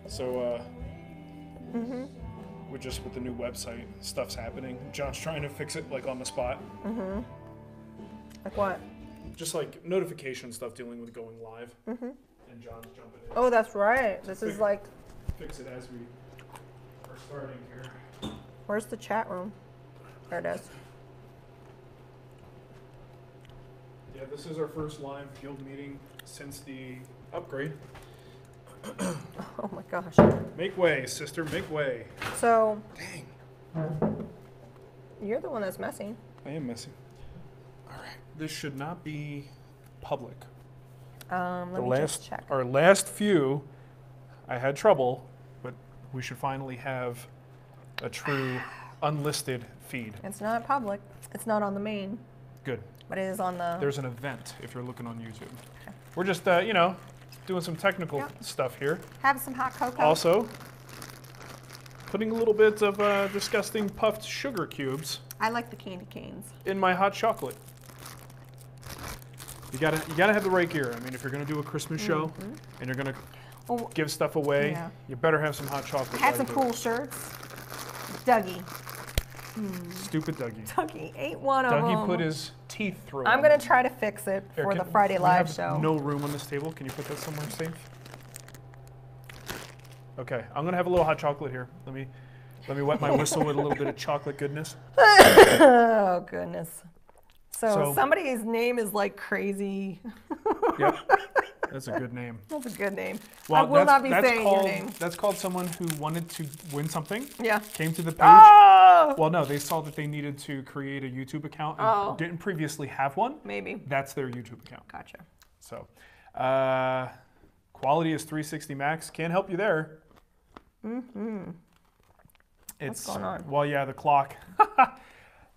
So, with the new website, stuff's happening. John's trying to fix it like on the spot. Like what? Just like notification stuff dealing with going live. And John's jumping in. Oh, that's right. This is like. Fix it as we are starting here. Where's the chat room? There it is. Yeah, this is our first live guild meeting since the upgrade. Oh my gosh. Make way, sister, make way. So. Dang. You're the one that's messy. I am messy. All right. This should not be public. Let me just check. Our last few, I had trouble, but we should finally have a true unlisted feed. It's not public. It's not on the main. Good. But it is on the. There's an event if you're looking on YouTube. Okay. We're just, doing some technical stuff here. Have some hot cocoa. Also, putting a little bit of disgusting puffed sugar cubes. I like the candy canes. In my hot chocolate. You gotta have the right gear. I mean, if you're gonna do a Christmas show and you're gonna give stuff away, you better have some hot chocolate. Had some cool shirts. Dougie. Stupid Dougie. Dougie ate one of them. Dougie put his teeth through it. I'm gonna try to fix it for the Friday live show. No room on this table. Can you put that somewhere safe? Okay, I'm gonna have a little hot chocolate here. Let me wet my whistle with a little bit of chocolate goodness. Oh goodness. So somebody's name is like crazy. Yep, that's a good name. That's a good name. Well, I will not be saying your name. That's called someone who wanted to win something. Yeah. Came to the page. Oh! Well, no, they saw that they needed to create a YouTube account and didn't previously have one. Maybe. That's their YouTube account. Gotcha. So, quality is 360 max. Can't help you there. What's going on? Well, yeah, the clock.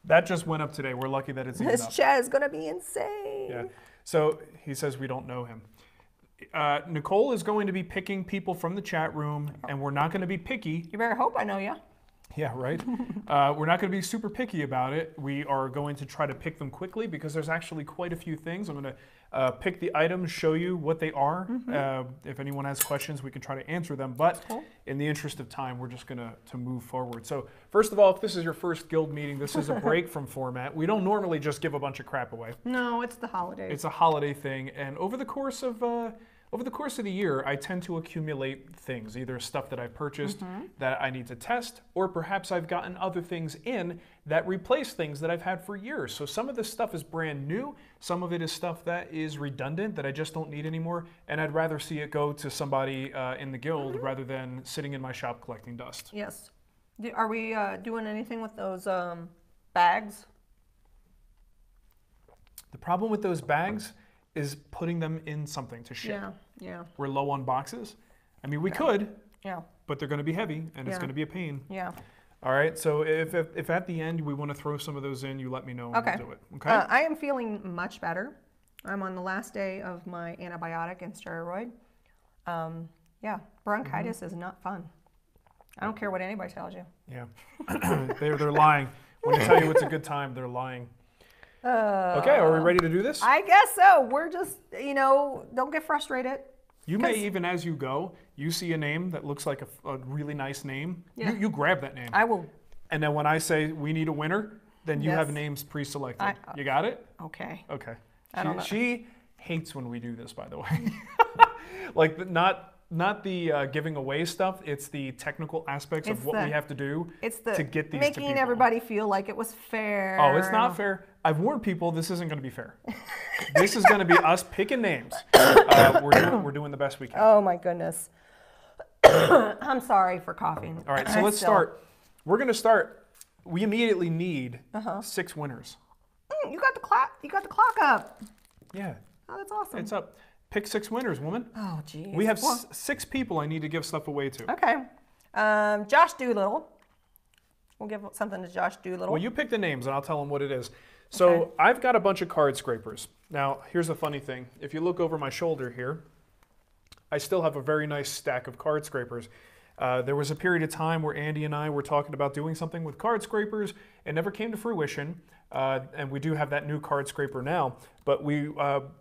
That just went up today. We're lucky that it's even up. This chat is going to be insane. Yeah. So he says we don't know him. Nicole is going to be picking people from the chat room, and we're not going to be picky. You better hope I know you. Yeah, right? We're not going to be super picky about it. We are going to try to pick them quickly because there's actually quite a few things. I'm going to pick the items, show you what they are. If anyone has questions, we can try to answer them. But in the interest of time, we're just going to move forward. So first of all, if this is your first guild meeting, this is a break from format. We don't normally just give a bunch of crap away. No, it's the holidays. It's a holiday thing. And over the course of the year, I tend to accumulate things, either stuff that I purchased that I need to test, or perhaps I've gotten other things in that replace things that I've had for years. So some of this stuff is brand new, some of it is stuff that is redundant that I just don't need anymore, and I'd rather see it go to somebody in the guild rather than sitting in my shop collecting dust. Yes. Are we doing anything with those bags? The problem with those bags is putting them in something to ship. Yeah. We're low on boxes. I mean, we could, but they're going to be heavy, and it's going to be a pain. Yeah. All right, so if at the end we want to throw some of those in, you let me know and we'll do it, okay? I am feeling much better. I'm on the last day of my antibiotic and steroid. Yeah, bronchitis is not fun. I don't care what anybody tells you. Yeah, they're lying. When they tell you it's a good time, they're lying. Okay, are we ready to do this? I guess so. We're just, don't get frustrated. You may even, as you go, you see a name that looks like a really nice name. Yeah. You grab that name. I will. And then when I say we need a winner, then you have names pre-selected. You got it? Okay. Okay. I don't know. She hates when we do this, by the way. Like, not the giving away stuff, it's the technical aspects of what we have to do to get these to people. Making everybody feel like it was fair. Oh, it's not fair. I've warned people this isn't going to be fair. This is going to be us picking names. We're doing the best we can. Oh my goodness. I'm sorry for coughing. All right, so let's start. We're going to start. We immediately need 6 winners. You got the clock. You got the clock up. Yeah. Oh, that's awesome. It's up. Pick 6 winners, woman. Oh, geez. We have 6 people I need to give stuff away to. Okay. Josh Doolittle. We'll give something to Josh Doolittle. Well, you pick the names, and I'll tell them what it is. So I've got a bunch of card scrapers. Now, here's the funny thing. If you look over my shoulder here, I still have a very nice stack of card scrapers. There was a period of time where Andy and I were talking about doing something with card scrapers. It never came to fruition, and we do have that new card scraper now. But we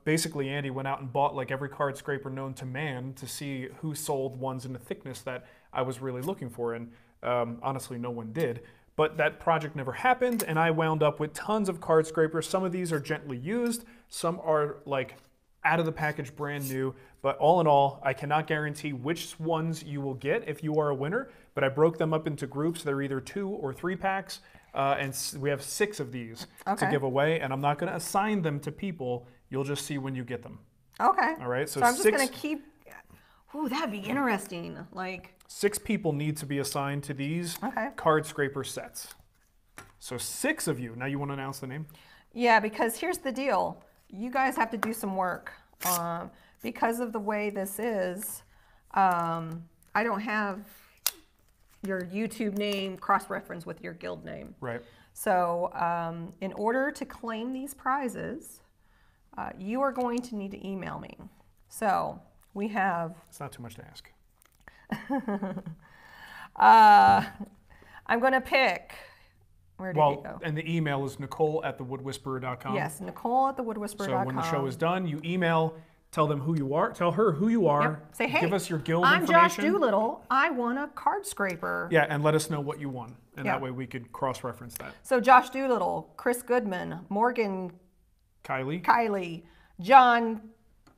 basically, Andy went out and bought like every card scraper known to man to see who sold ones in the thickness that I was really looking for, and honestly, no one did. But that project never happened, and I wound up with tons of card scrapers. Some of these are gently used, some are like out of the package brand new, but all in all, I cannot guarantee which ones you will get if you are a winner, but I broke them up into groups. They're either 2 or 3 packs, and we have 6 of these to give away, and I'm not gonna assign them to people. You'll just see when you get them. Okay. All right, so I'm just gonna keep, ooh, that'd be interesting. Like 6 people need to be assigned to these card scraper sets. So 6 of you. Now you want to announce the name? Yeah, because here's the deal. You guys have to do some work. Because of the way this is, I don't have your YouTube name cross-referenced with your guild name. Right. So in order to claim these prizes, you are going to need to email me. So we have... It's not too much to ask. I'm going to pick... Where did he go? And the email is nicole@thewoodwhisperer.com. Yes, nicole@thewoodwhisperer.com. So when the show is done, you email, tell them who you are, tell her who you are. Yep. Say, hey, give us your guild I'm information. Josh Doolittle. I won a card scraper. Yeah, and let us know what you won. And that way we could cross-reference that. So Josh Doolittle, Chris Goodman, Morgan Kylie, John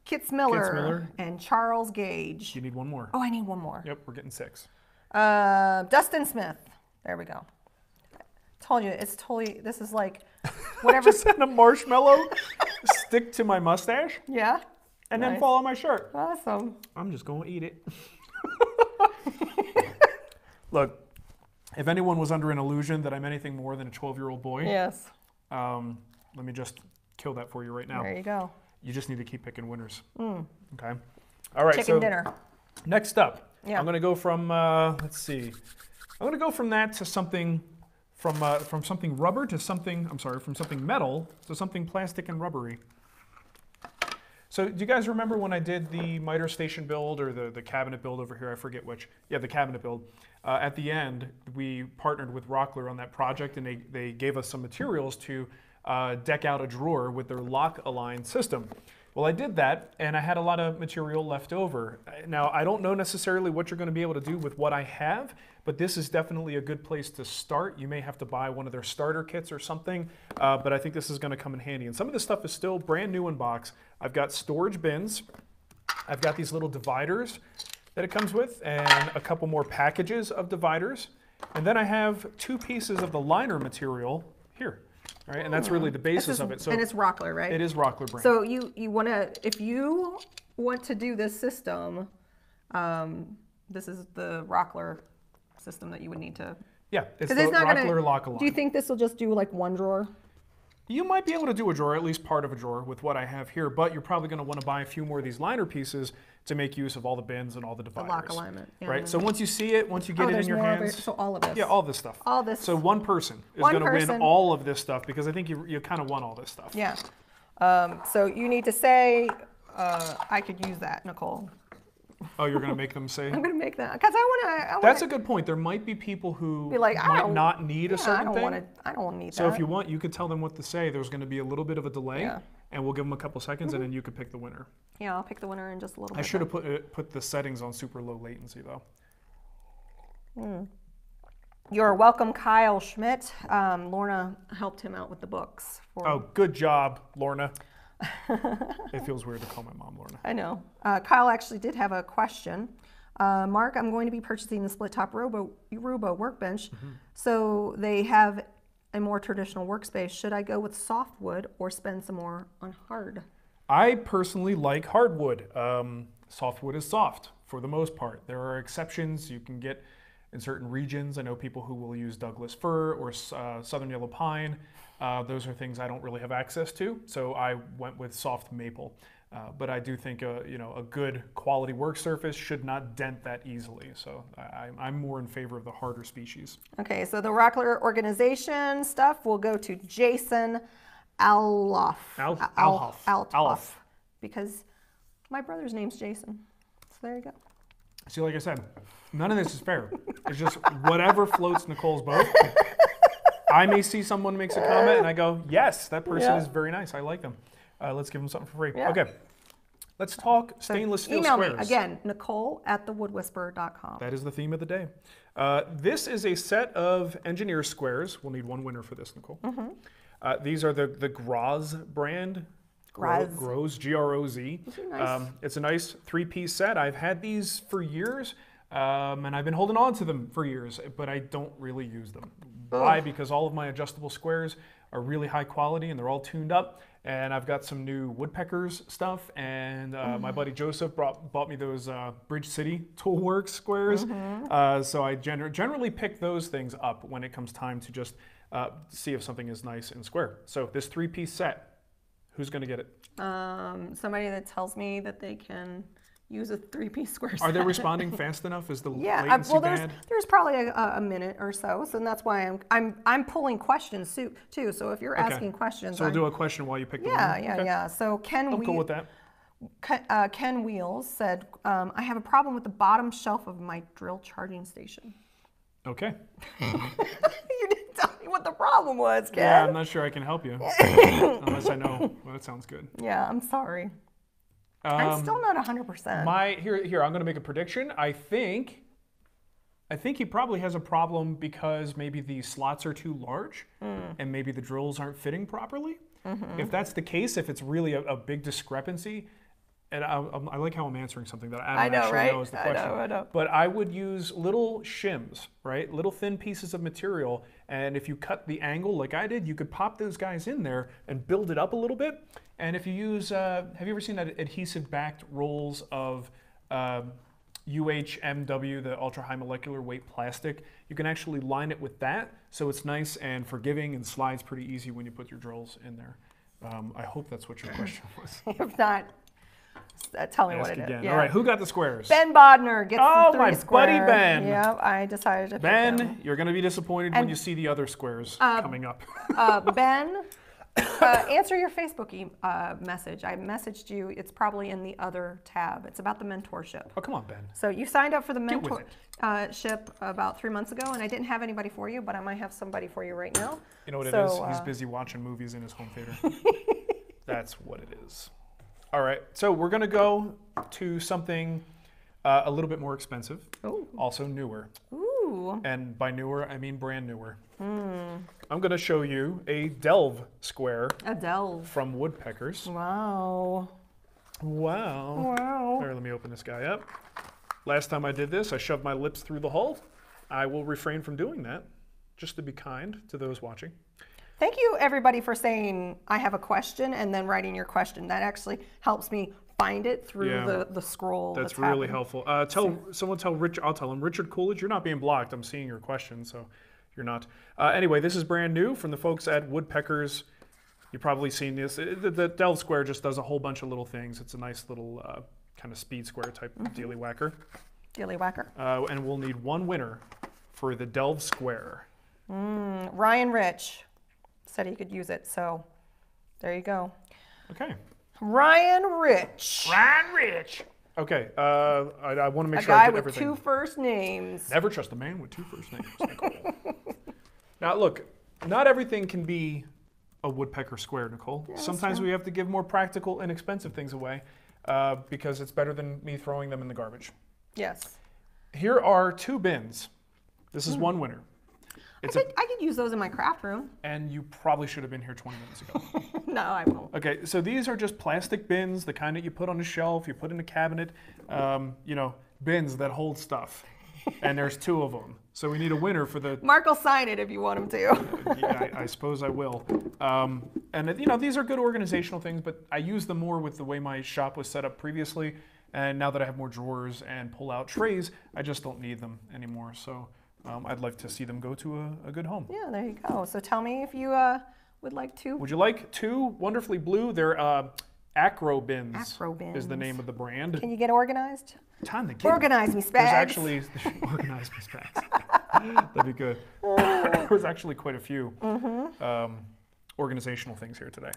Kitzmiller, and Charles Gage. You need one more. Oh, I need one more. Yep, we're getting 6. Dustin Smith. There we go. Told you, it's totally, this is like whatever. Just send a marshmallow, stick to my mustache. Yeah. And then fall on my shirt. Awesome. I'm just going to eat it. Look, if anyone was under an illusion that I'm anything more than a 12-year-old boy, yes. let me just kill that for you right now. There you go. You just need to keep picking winners. Okay. All right. Chicken dinner. Next up, Yeah. I'm going to go from, let's see. I'm going to go from that to something, from something rubber to something, from something metal to something plastic and rubbery. So do you guys remember when I did the miter station build or the cabinet build over here? I forget which. Yeah, the cabinet build. At the end, we partnered with Rockler on that project, and they gave us some materials to deck out a drawer with their lock-aligned system. Well, I did that, and I had a lot of material left over. Now, I don't know necessarily what you're going to be able to do with what I have, but this is definitely a good place to start. You may have to buy one of their starter kits or something, but I think this is going to come in handy. And some of this stuff is still brand new in box. I've got storage bins. I've got these little dividers that it comes with, and a couple more packages of dividers. And then I have 2 pieces of the liner material here. Right, and that's really the basis of it. So, and it's Rockler, right? It is Rockler brand. So you want to, if you want to do this system, this is the Rockler system that you would need to. Yeah, it's the Rockler lock-align. Do you think this will just do like one drawer? You might be able to do a drawer, at least part of a drawer, with what I have here, but you're probably going to want to buy a few more of these liner pieces to make use of all the bins and all the dividers. The lock alignment. Yeah. Right? So once you see it, once you get it in your hands. So all of this. Yeah, all this stuff. All this. So one person is going to win all of this stuff because I think you kind of want all this stuff. Yeah. So you need to say, I could use that, Nicole. Oh, you're going to make them say? I'm going to make that because I want to. That's a good point. There might be people who might not need a certain thing. I don't want to need that. So if you want, you could tell them what to say. There's going to be a little bit of a delay, and we'll give them a couple seconds, and then you could pick the winner. Yeah, I'll pick the winner in just a little bit. I should have put the settings on super low latency, though. You're welcome, Kyle Schmidt. Lorna helped him out with the books. Oh, good job, Lorna. It feels weird to call my mom Lorna. I know. Kyle actually did have a question. Mark, I'm going to be purchasing the split top Rubo workbench. So they have a more traditional workspace. Should I go with softwood or spend some more on hard? I personally like hardwood. Softwood is soft for the most part. There are exceptions you can get in certain regions. I know people who will use Douglas fir or southern yellow pine. Those are things I don't really have access to, so I went with soft maple. But I do think a good quality work surface should not dent that easily. So I'm more in favor of the harder species. Okay, so the Rockler organization stuff will go to Jason Alhoff. Alhoff. Because my brother's name's Jason. So there you go. See, like I said, none of this is fair. It's just whatever floats Nicole's boat. I may see someone makes a comment and I go, yes, that person is very nice. I like them. Let's give them something for free. Yeah. Okay. Let's talk stainless steel email squares. me, again, Nicole@thewoodwhisperer.com. That is the theme of the day. This is a set of engineer squares. We'll need one winner for this, Nicole. These are the Groz brand. Groz, G-R-O-Z. Nice. It's a nice 3-piece set. I've had these for years, and I've been holding on to them for years, but I don't really use them. Why? Because all of my adjustable squares are really high quality and they're all tuned up. And I've got some new Woodpeckers stuff, and my buddy Joseph bought me those Bridge City Toolworks squares. So I generally pick those things up when it comes time to just see if something is nice and square. So this 3-piece set, who's going to get it? Somebody that tells me that they can use a 3-piece square set. Are they responding fast enough? Is the well, latency bad? there's probably a minute or so, and that's why I'm pulling questions too. So if you're asking questions, so we'll do a question while you pick the Yeah. So I'm cool with that. Ken Wheels said, I have a problem with the bottom shelf of my drill charging station. Okay. You didn't tell me what the problem was, Ken. Yeah, I'm not sure I can help you unless I know. Well, that sounds good. Yeah, I'm sorry. I'm still not 100%. Here, I'm going to make a prediction. I think he probably has a problem because maybe the slots are too large and maybe the drills aren't fitting properly. If that's the case, if it's really a big discrepancy, and I like how I'm answering something that I don't actually know is the question. I know. But I would use little shims, right? Little thin pieces of material, and if you cut the angle like I did, you could pop those guys in there and build it up a little bit. And if you use, have you ever seen that adhesive-backed rolls of UHMW, the ultra-high molecular weight plastic? You can actually line it with that, so it's nice and forgiving and slides pretty easy when you put your drills in there. I hope that's what your question was. If not, tell me what it again. is. Yeah. All right, who got the squares? Ben Bodner gets the 3 my square. buddy Ben. Yep, I decided to pick him. Ben, you're going to be disappointed when you see the other squares coming up. Ben, answer your Facebook message. I messaged you. It's probably in the other tab. It's about the mentorship. Oh, come on, Ben. So you signed up for the Get with mentorship about 3 months ago, and I didn't have anybody for you, but I might have somebody for you right now. You know what it is? He's busy watching movies in his home theater. That's what it is. All right, so we're going to go to something a little bit more expensive, also newer. Ooh. And by newer, I mean brand newer. I'm going to show you a delve square. A delve. From Woodpeckers. Wow. Wow. Here, let me open this guy up. Last time I did this, I shoved my lips through the hole. I will refrain from doing that, just to be kind to those watching. Thank you, everybody, for saying I have a question and then writing your question. That actually helps me find it through the scroll. That's really helpful. I'll tell him, Richard Coolidge, you're not being blocked. I'm seeing your question, so you're not. Anyway, this is brand new from the folks at Woodpeckers. You've probably seen this. The delve square just does a whole bunch of little things. It's a nice little kind of speed square type dealy whacker. Dealy whacker. And we'll need one winner for the delve square. Ryan Rich said he could use it, so there you go. Okay. Ryan Rich. Okay, I want to make sure I I get get everything. A guy with 2 first names. Never trust a man with 2 first names, Nicole. Now look, not everything can be a woodpecker square, Nicole. Yeah, sometimes we have to give more practical, inexpensive things away because it's better than me throwing them in the garbage. Yes. Here are 2 bins. This is one winner. I could use those in my craft room. And you probably should have been here 20 minutes ago. No, I won't. Okay, so these are just plastic bins, the kind that you put on a shelf, you put in a cabinet, bins that hold stuff. And there's 2 of them. So we need a winner for the... Mark will sign it if you want him to. Yeah, I suppose I will. These are good organizational things, but I use them more with the way my shop was set up previously. And now that I have more drawers and pull-out trays, I just don't need them anymore. So I'd like to see them go to a good home. Yeah, there you go. So tell me if you would like to. Would you like 2 wonderfully blue? They're Acro Bins. Acro Bins is the name of the brand. Can you get organized? Time to get Organize me, Spags. There's actually organize me, Spags. That'd be good. There's actually quite a few organizational things here today.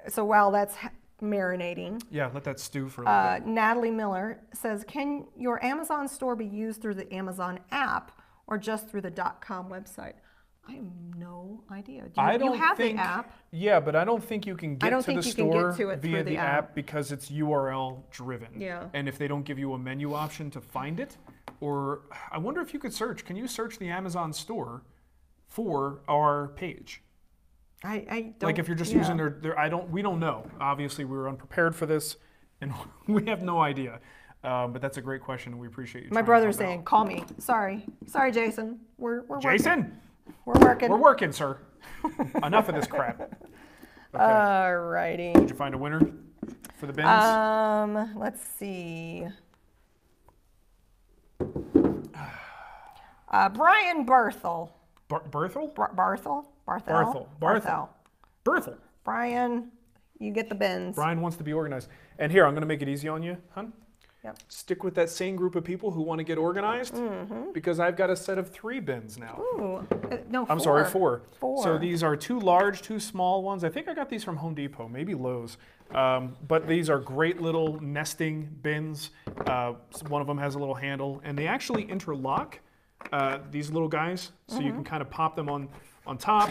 So while that's marinating. Yeah, let that stew for a little bit. Natalie Miller says, can your Amazon store be used through the Amazon app or just through the .com website? I have no idea. You have the app. Yeah, but I don't think you can get to the store via the app because it's URL driven. Yeah. And if they don't give you a menu option to find it, or I wonder if you could search. Can you search the Amazon store for our page? I don't. Like if you're just using their we don't know. Obviously, we were unprepared for this, and we have no idea. But that's a great question, and we appreciate you. My brother's saying, "Call me." Sorry, Jason. We're Jason. Working. We're working. We're working, sir. Enough of this crap. Okay. Alrighty. Did you find a winner for the bins? Let's see. Brian Berthel. Berthel? Berthel. Brian, you get the bins. Brian wants to be organized. And here, I'm going to make it easy on you, hon. Yep. Stick with that same group of people who want to get organized because I've got a set of 3 bins now. Ooh, no, 4. I'm sorry, 4. 4. So these are 2 large, 2 small ones. I think I got these from Home Depot, maybe Lowe's. But these are great little nesting bins. One of them has a little handle, and they actually interlock, these little guys, so you can kind of pop them on top,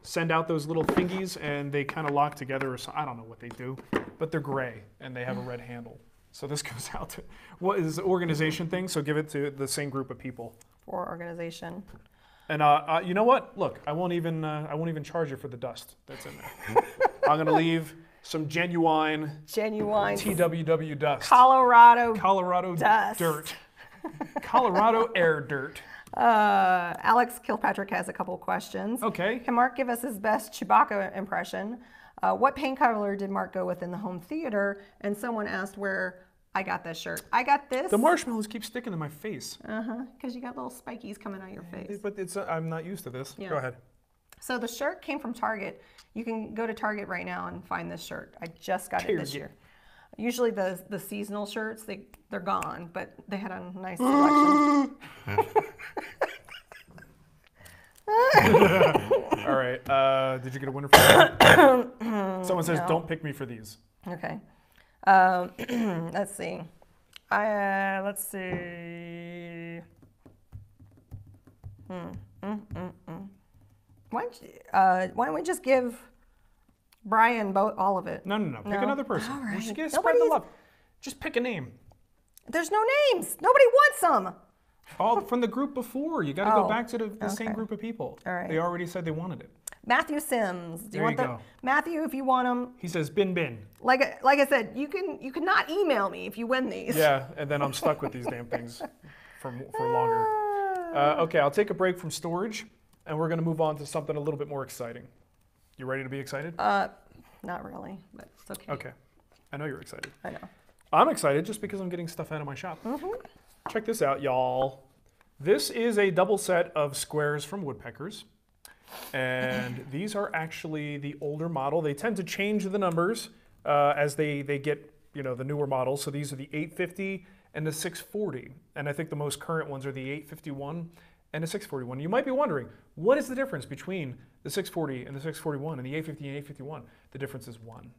send out those little thingies, and they kind of lock together. Or so, I don't know what they do, but they're gray, and they have a red handle. So this goes out to what is the organization thing, so give it to the same group of people. For organization. And you know what? Look, I won't even charge you for the dust that's in there. I'm gonna leave some genuine TWW dust. Colorado dust. Dirt. Colorado air dirt. Alex Kilpatrick has a couple of questions. Okay. Can Mark give us his best Chewbacca impression? What paint color did Mark go with in the home theater? And someone asked where I got this shirt. I got this. The marshmallows keep sticking to my face. Because you got little spikies coming out of your face. But I'm not used to this. Yeah. Go ahead. So the shirt came from Target. You can go to Target right now and find this shirt. I just got it this year. Usually the seasonal shirts, they're gone, but they had a nice selection. All right. Did you get a winner for that? Someone says, "Don't pick me for these." Okay. Let's see. Let's see. Why don't we just give Brian all of it? No. Pick another person. All right. We're just gonna spread the love. Just pick a name. There's no names. Nobody wants them. All from the group before. You got to go back to the same group of people. All right. They already said they wanted it. Matthew Sims. Do you There want you the go. Matthew? If you want them, He says, bin. like I said, you can not email me if you win these. Yeah, and then I'm stuck with these damn things for longer. Okay, I'll take a break from storage, and we're going to move on to something a little bit more exciting. You ready to be excited? Not really, but it's okay. Okay. I know you're excited. I know. I'm excited just because I'm getting stuff out of my shop. Check this out, y'all. This is a double set of squares from Woodpeckers. And these are actually the older model. They tend to change the numbers as they get, the newer models. So these are the 850 and the 640. And I think the most current ones are the 851 and the 641. You might be wondering, what is the difference between the 640 and the 641 and the 850 and 851? The difference is 1.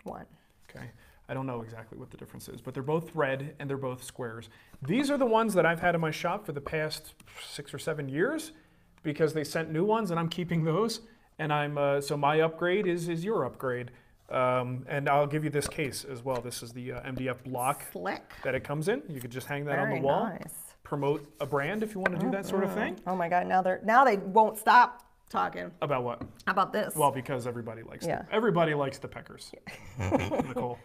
1. Okay. I don't know exactly what the difference is, but they're both thread and they're both squares. These are the ones that I've had in my shop for the past 6 or 7 years because they sent new ones and I'm keeping those. And so my upgrade is your upgrade. And I'll give you this case as well. This is the MDF block that it comes in. You could just hang that on the wall. Nice. Promote a brand if you want to do that sort of thing. Oh my God! Now they won't stop talking. About what? About this. Well, because everybody likes everybody likes the Peckers. Nicole.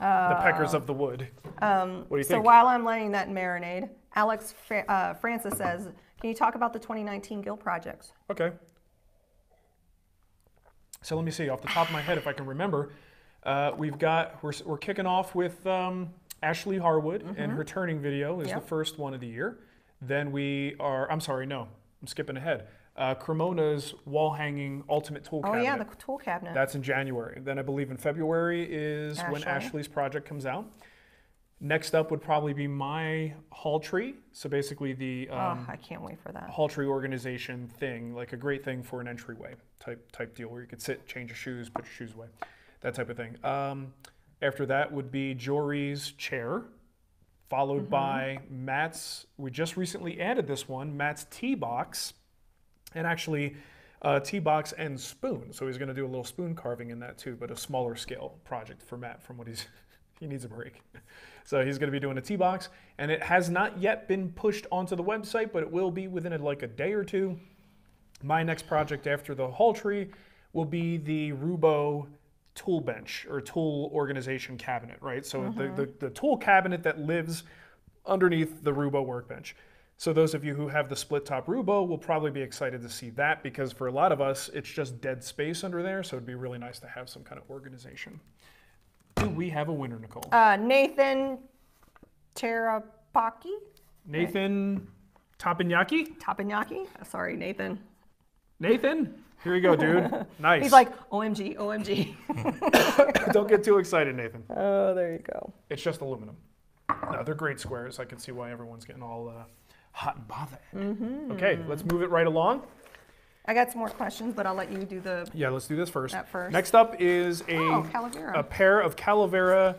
The Peckers of the wood. What do you think? So while I'm letting that marinade, Alex Francis says, "Can you talk about the 2019 Guild projects?" Okay. So let me see off the top of my head if I can remember. We're kicking off with Ashley Harwood and her turning video is the first one of the year. Then I'm skipping ahead. Cremona's wall hanging ultimate tool cabinet. Oh yeah, the tool cabinet. That's in January. Then I believe in February is when Ashley's project comes out. Next up would probably be my hall tree. So basically the I can't wait for that. hall tree organization thing, like a great thing for an entryway type deal where you could sit, change your shoes, put your shoes away, that type of thing. After that would be Jory's chair, followed by Matt's, we just recently added this one, Matt's tea box, and actually tea box and spoon. So he's going to do a little spoon carving in that too, but a smaller scale project for Matt from what he needs a break. So he's going to be doing a tea box, and it has not yet been pushed onto the website, but it will be within like a day or two. My next project after the hall tree will be the Rubo tool bench or tool organization cabinet, right? So the tool cabinet that lives underneath the Rubo workbench. So those of you who have the split top Rubo will probably be excited to see that, because for a lot of us, it's just dead space under there. So it'd be really nice to have some kind of organization. Do we have a winner, Nicole? Nathan Terapaki? Nathan Tapanyaki? Tapanyaki? Sorry, Nathan. Nathan? Here you go, dude. Nice. He's like, OMG, OMG. Don't get too excited, Nathan. Oh, there you go. It's just aluminum. No, they're great squares. I can see why everyone's getting all hot and bothered. Okay, let's move it right along. I got some more questions, but I'll let you do the... Yeah, let's do this first. That first. Next up is Calavera. a pair of Calavera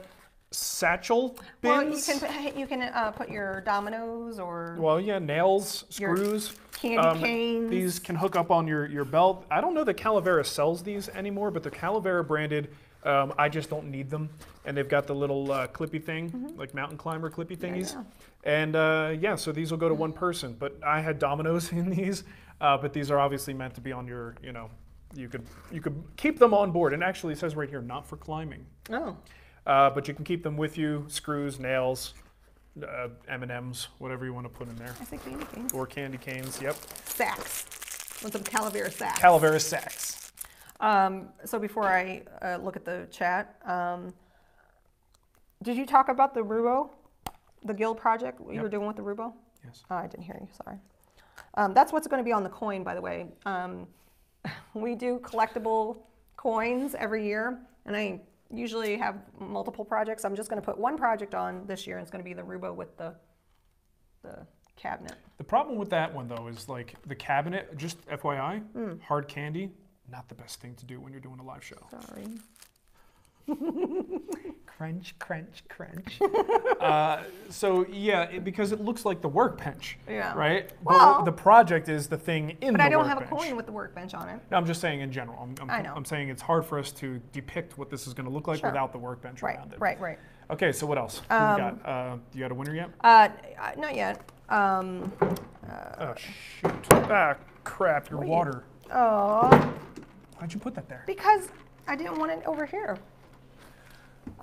satchel bins. Well, you can put your dominoes or... Well, yeah, nails, screws. Candy canes. These can hook up on your belt. I don't know that Calavera sells these anymore, but the Calavera branded, I just don't need them. And they've got the little clippy thing, like mountain climber clippy thingies. Yeah. And yeah, so these will go to one person. But I had dominoes in these. But these are obviously meant to be on your, you could keep them on board. And actually it says right here, not for climbing. Oh. But you can keep them with you, screws, nails, M&Ms, whatever you want to put in there. I say candy canes. Or candy canes, yep. Sacks. Want some Calavera sacks. Calavera sacks. So before I look at the chat, did you talk about the Rubo, the guild project you were doing with the Rubo? Yes. Oh, I didn't hear you, sorry. That's what's going to be on the coin, by the way. We do collectible coins every year, and I usually have multiple projects. I'm just going to put one project on this year, and it's going to be the Rubo with the cabinet. The problem with that one, though, is like the cabinet, just FYI, hard candy, not the best thing to do when you're doing a live show. Sorry. Crunch, crunch, crunch. So yeah, because it looks like the workbench, right? Well, but the project is the thing in the workbench. But I don't have a coin with the workbench on it. No, I'm just saying in general. I know. I'm saying it's hard for us to depict what this is going to look like without the workbench around it. Right. Okay, so what else? Who we got? You got a winner yet? Not yet. Oh shoot! Ah, crap! Your water. Oh. Why'd you put that there? Because I didn't want it over here.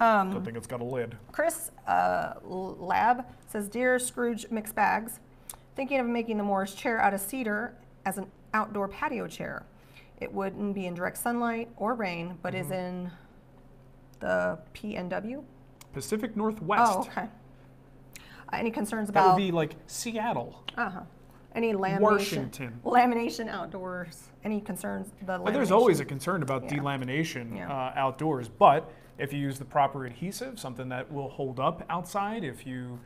Don't think it's got a lid. Chris Lab says, Dear Scrooge McSpags, thinking of making the Morris chair out of cedar as an outdoor patio chair. It wouldn't be in direct sunlight or rain, but is in the PNW? Pacific Northwest. Oh, okay. Any concerns about... That would be like Seattle. Any lamination? Washington. Lamination outdoors. Any concerns? Well, there's always a concern about delamination outdoors, but if you use the proper adhesive, something that will hold up outside, if you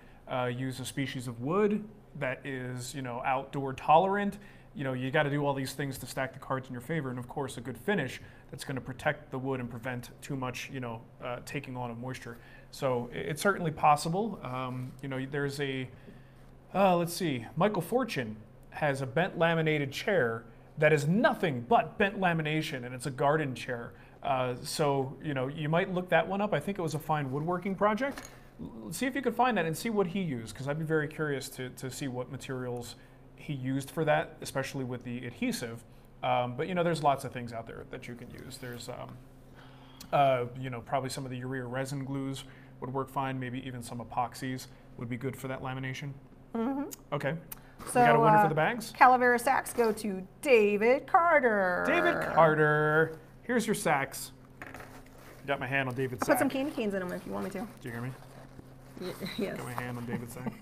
use a species of wood that is, outdoor tolerant, you got to do all these things to stack the cards in your favor, and of course a good finish that's going to protect the wood and prevent too much, taking on of moisture. So it's certainly possible. There's a, let's see, Michael Fortune has a bent laminated chair that is nothing but bent lamination, and it's a garden chair. So you might look that one up. I think it was a fine woodworking project. See if you could find that and see what he used, because I'd be very curious to see what materials he used for that, especially with the adhesive. But there's lots of things out there that you can use. There's probably some of the urea resin glues would work fine. Maybe even some epoxies would be good for that lamination. Okay. So we got a winner for the bags? Calavera sacks go to David Carter. David Carter. Here's your sacks. Got my hand on David's sack. Put some candy canes in them if you want me to. Do you hear me? Yes. Got my hand on David's sack.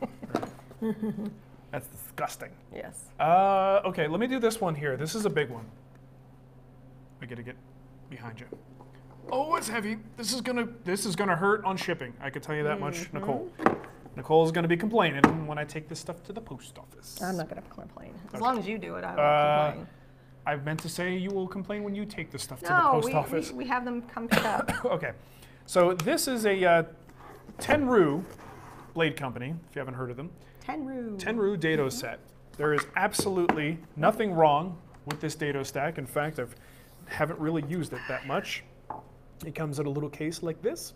That's disgusting. Yes. Okay, let me do this one here. This is a big one. I gotta get behind you. Oh, it's heavy. This is gonna hurt on shipping. I can tell you that much, Nicole. Nicole's gonna be complaining when I take this stuff to the post office. I'm not gonna complain. As long as you do it, I won't complain. I meant to say you will complain when you take the stuff to the post office. We have them come pick up. Okay. So this is a Tenru blade company, if you haven't heard of them. Tenru dado set. There is absolutely nothing wrong with this dado stack. In fact, I haven't really used it that much. It comes in a little case like this,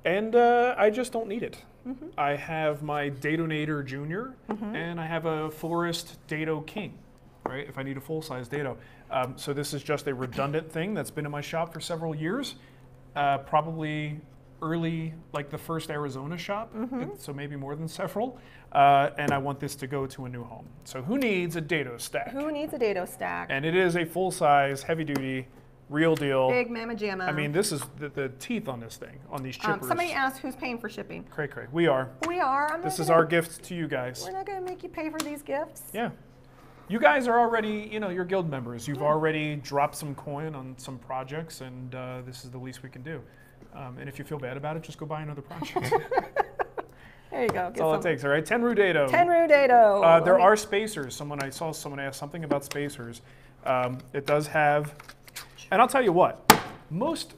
and I just don't need it. I have my Dadonator Junior, and I have a Forest Dado King, right? If I need a full-size dado. So this is just a redundant thing that's been in my shop for several years, probably early, like the first Arizona shop, so maybe more than several. And I want this to go to a new home. So who needs a dado stack? Who needs a dado stack? And it is a full-size, heavy-duty, real deal. Big mamma jamma. I mean, this is the teeth on this thing, on these chippers. Somebody asked who's paying for shipping. Cray. We are. We are. This is our gift to you guys. We're not going to make you pay for these gifts. Yeah. You guys are already, you're guild members. You've already dropped some coin on some projects, and this is the least we can do. And if you feel bad about it, just go buy another project. There you go. That's all it takes, all right? Tenru dado. Tenru dado. There are spacers. I saw someone ask something about spacers. It does have, and I'll tell you what, most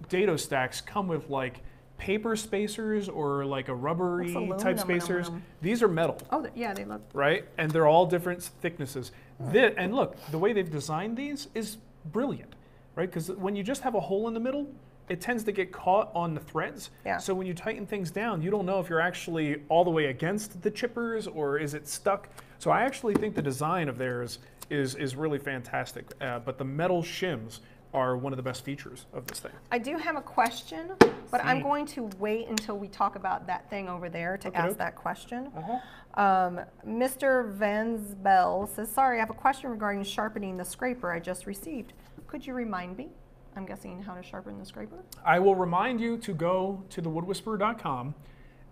dado stacks come with like paper spacers or like a rubbery type spacers. These are metal. Oh, yeah, they look. Right? And they're all different thicknesses. And look, the way they've designed these is brilliant, right? Because when you just have a hole in the middle, it tends to get caught on the threads. Yeah. So when you tighten things down, you don't know if you're actually all the way against the chippers or is it stuck. So I actually think the design of theirs is really fantastic. But the metal shims are one of the best features of this thing. I do have a question, but I'm going to wait until we talk about that thing over there to ask that question. Mr. Vansbell says, sorry, I have a question regarding sharpening the scraper I just received. Could you remind me? I'm guessing how to sharpen the scraper? I will remind you to go to thewoodwhisperer.com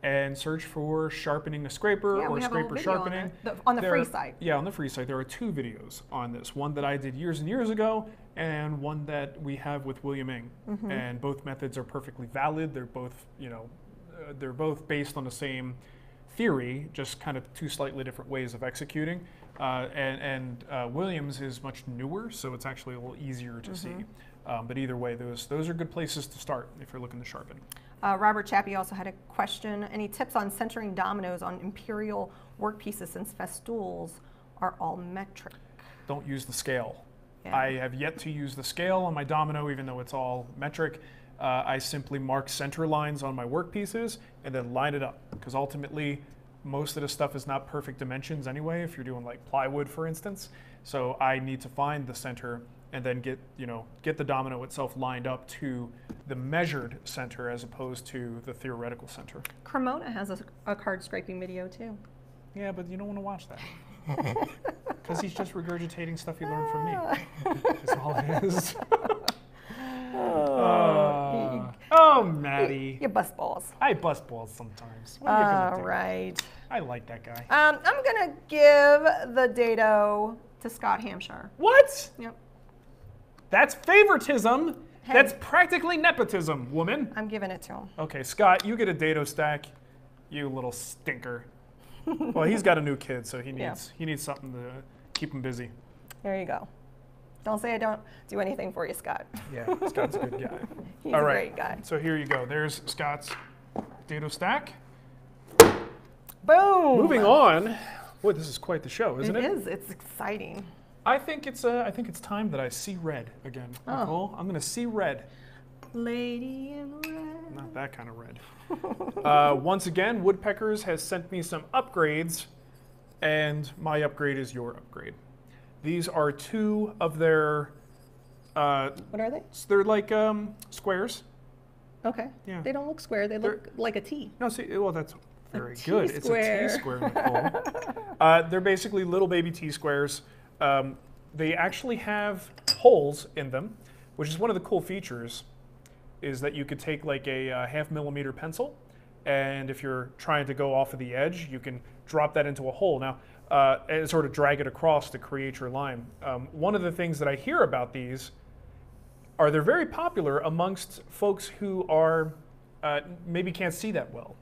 and search for sharpening a scraper or scraper sharpening. On the free site. Yeah, on the free site. There are 2 videos on this. One that I did years and years ago, and one that we have with William Ng. And both methods are perfectly valid. They're both, they're both based on the same theory, just kind of 2 slightly different ways of executing. Williams is much newer, so it's actually a little easier to see. But either way, those are good places to start if you're looking to sharpen. Robert Chappie also had a question. Any tips on centering dominoes on imperial workpieces since festoons are all metric? Don't use the scale. Yeah. I have yet to use the scale on my domino, even though it's all metric. I simply mark center lines on my workpieces and then line it up, because ultimately most of the stuff is not perfect dimensions anyway, if you're doing like plywood, for instance. So I need to find the center and then get the domino itself lined up to the measured center as opposed to the theoretical center. Cremona has a card scraping video too. Yeah, but you don't want to watch that. Because he's just regurgitating stuff he learned from me. That's all it is. Oh, Maddie. You bust balls. I bust balls sometimes. What are you gonna do? Right. I like that guy. I'm going to give the dado to Scott Hampshire. What? Yep. That's favoritism. Hey. That's practically nepotism, woman. I'm giving it to him. Okay, Scott, you get a dado stack. You little stinker. Well, he's got a new kid, so he needs something to keep him busy. There you go. Don't say I don't do anything for you, Scott. Yeah, Scott's a good guy. He's All a right, great guy. so here you go. There's Scott's dado stack. Boom. Moving on. Boy, this is quite the show, isn't it? It is. It's exciting. I think it's time that I see red again. Nicole, I'm going to see red. Lady in red. Not that kind of red. Once again, Woodpeckers has sent me some upgrades, and my upgrade is your upgrade. These are 2 of their... what are they? They're like squares. Okay. Yeah. They don't look square. They look like a T. No, see, well, that's very T good. It's a T-square, Nicole. They're basically little baby T-squares. They actually have holes in them, which is one of the cool features, is that you could take like a 0.5 millimeter pencil, and if you're trying to go off of the edge, you can drop that into a hole. Now, and sort of drag it across to create your line. One of the things that I hear about these are they're very popular amongst folks who are maybe can't see that well,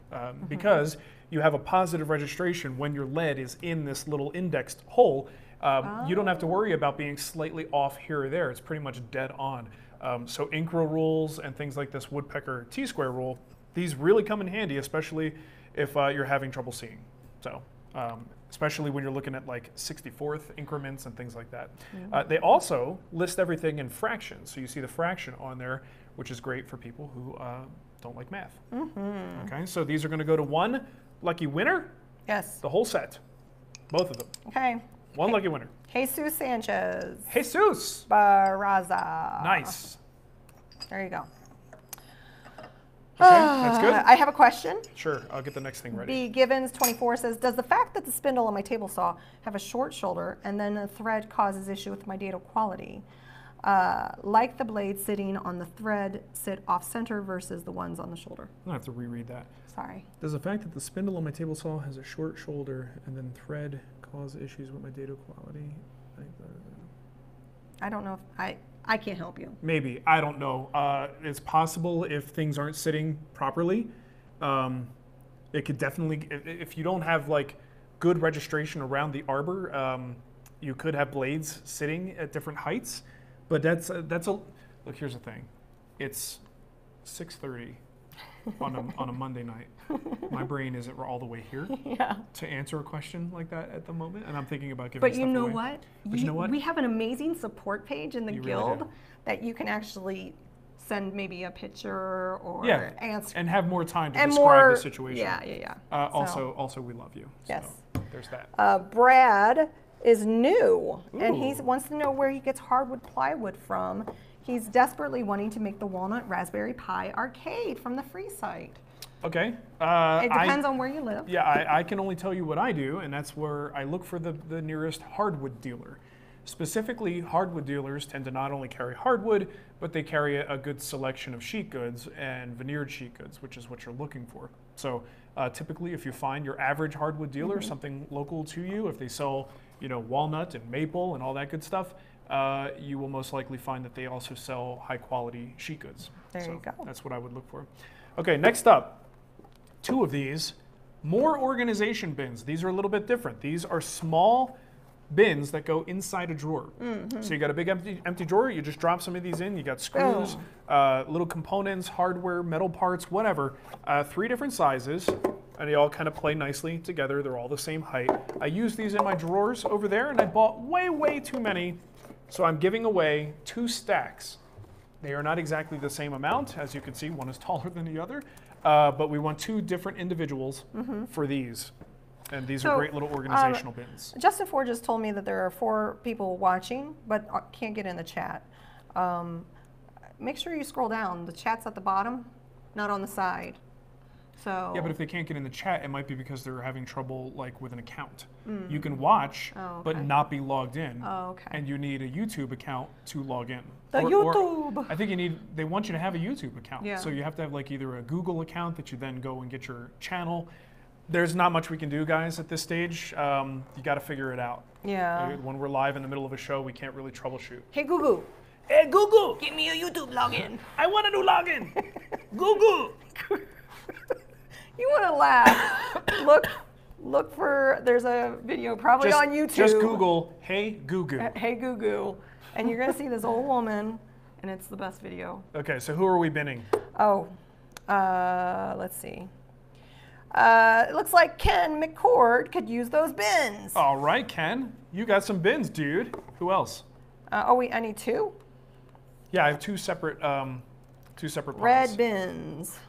because you have a positive registration when your lead is in this little indexed hole, You don't have to worry about being slightly off here or there. It's pretty much dead on. So Incra rules and things like this woodpecker T-square rule, these really come in handy, especially if you're having trouble seeing. So especially when you're looking at like 64th increments and things like that. They also list everything in fractions. So you see the fraction on there, which is great for people who don't like math. Okay, so these are going to go to one lucky winner. Yes. The whole set. Both of them. Okay. One lucky winner. Jesus Sanchez. Jesus. Barraza. Nice. There you go. Okay, that's good. I have a question. Sure, I'll get the next thing ready. B. Givens 24 says, does the fact that the spindle on my table saw have a short shoulder and then a thread causes issue with my dado quality? Like the blade sitting on the thread sit off center versus the ones on the shoulder. I'll have to reread that. Sorry. Does the fact that the spindle on my table saw has a short shoulder and then thread cause issues with my dado quality? I don't know if I can't help you. Maybe, I don't know. It's possible if things aren't sitting properly. It could definitely, if you don't have like good registration around the arbor, you could have blades sitting at different heights. But that's a look. Here's the thing, it's 6:30 on a Monday night. My brain isn't all the way here to answer a question like that at the moment, and I'm thinking about giving. But stuff you know away. what? But you know what? We have an amazing support page in the You really guild do. that you can actually send maybe a picture or answer and have more time to and describe more, the situation. Yeah. Also, we love you. Yes. So there's that. Brad is new, and he Ooh. wants to know where he gets hardwood plywood from. He's desperately wanting to make the walnut raspberry pie arcade from the free site. Okay. It depends on where you live. Yeah, I can only tell you what I do, and that's where I look for the nearest hardwood dealer. Specifically, hardwood dealers tend to not only carry hardwood, but they carry a good selection of sheet goods and veneered sheet goods, which is what you're looking for. So typically, if you find your average hardwood dealer, something local to you, if they sell walnut and maple and all that good stuff, you will most likely find that they also sell high quality sheet goods. There you go. That's what I would look for. Okay, next up, two of these, more organization bins. These are a little bit different. These are small bins that go inside a drawer. So you got a big empty drawer, you just drop some of these in, you got screws, little components, hardware, metal parts, whatever, 3 different sizes, and they all kind of play nicely together. They're all the same height. I use these in my drawers over there, and I bought way too many, so I'm giving away 2 stacks. They are not exactly the same amount. As you can see, one is taller than the other, but we want 2 different individuals for these. And these are great little organizational bins. Justin Ford just told me that there are 4 people watching, but can't get in the chat. Make sure you scroll down. The chat's at the bottom, not on the side. So yeah, but if they can't get in the chat, it might be because they're having trouble like with an account. You can watch, but not be logged in. Oh, okay. And you need a YouTube account to log in. The YouTube. I think they want you to have a YouTube account. Yeah. So you have to have like either a Google account that you then go and get your channel. There's not much we can do, guys, at this stage. You got to figure it out. Yeah. When we're live in the middle of a show, we can't really troubleshoot. Hey Google, Hey, Google, give me a YouTube login. I want a new login. Google. You want to laugh? Look for. There's a video probably on YouTube. Just Google, hey, Google. Hey Google, and you're gonna see this old woman, and it's the best video. Okay, so who are we binning? Oh, let's see. It looks like Ken McCord could use those bins. All right, Ken, you got some bins, dude. Who else? I need 2. Yeah, I have 2 separate piles. Red bins.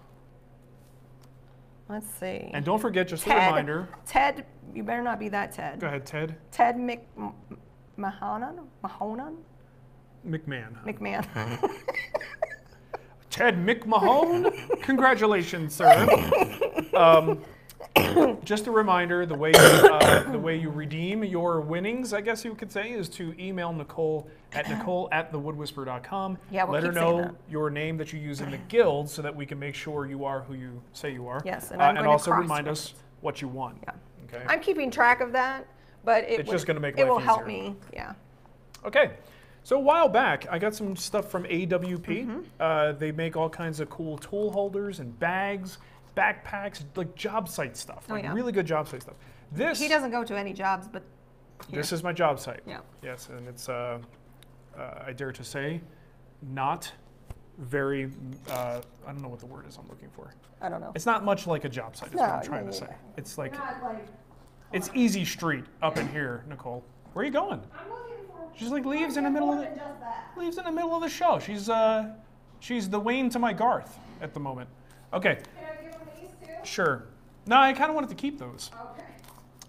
Let's see. And don't forget, just a Ted, reminder. Ted, you better not be that Ted. Go ahead, Ted. Ted Mahonan? McMahon. McMahon. Ted McMahon. Congratulations, sir. Just a reminder, the way you redeem your winnings, I guess you could say, is to email Nicole at nicole@thewoodwhisperer.com. Yeah, we'll Let her keep saying know that. your name that you use in the guild so that we can make sure you are who you say you are. Yes, and I'm going to also cross remind reference. us what you won. Yeah. Okay. I'm keeping track of that, but It's just gonna make it life will help easier. me. Yeah. Okay, so a while back, I got some stuff from AWP. They make all kinds of cool tool holders and bags, backpacks, like job site stuff, like yeah. really good job site stuff. This He doesn't go to any jobs, but This is my job site. Yeah. Yes, and it's, I dare to say, not very, I don't know what the word is I'm looking for. I don't know. It's not much like a job site, is what I'm trying to say. It's like, it's easy street up in here, Nicole. Where are you going? I'm looking for. She's like leaves in the middle of the show. She's the Wayne to my Garth at the moment. Okay. Can I give them these too? Sure. No, I kind of wanted to keep those. Okay.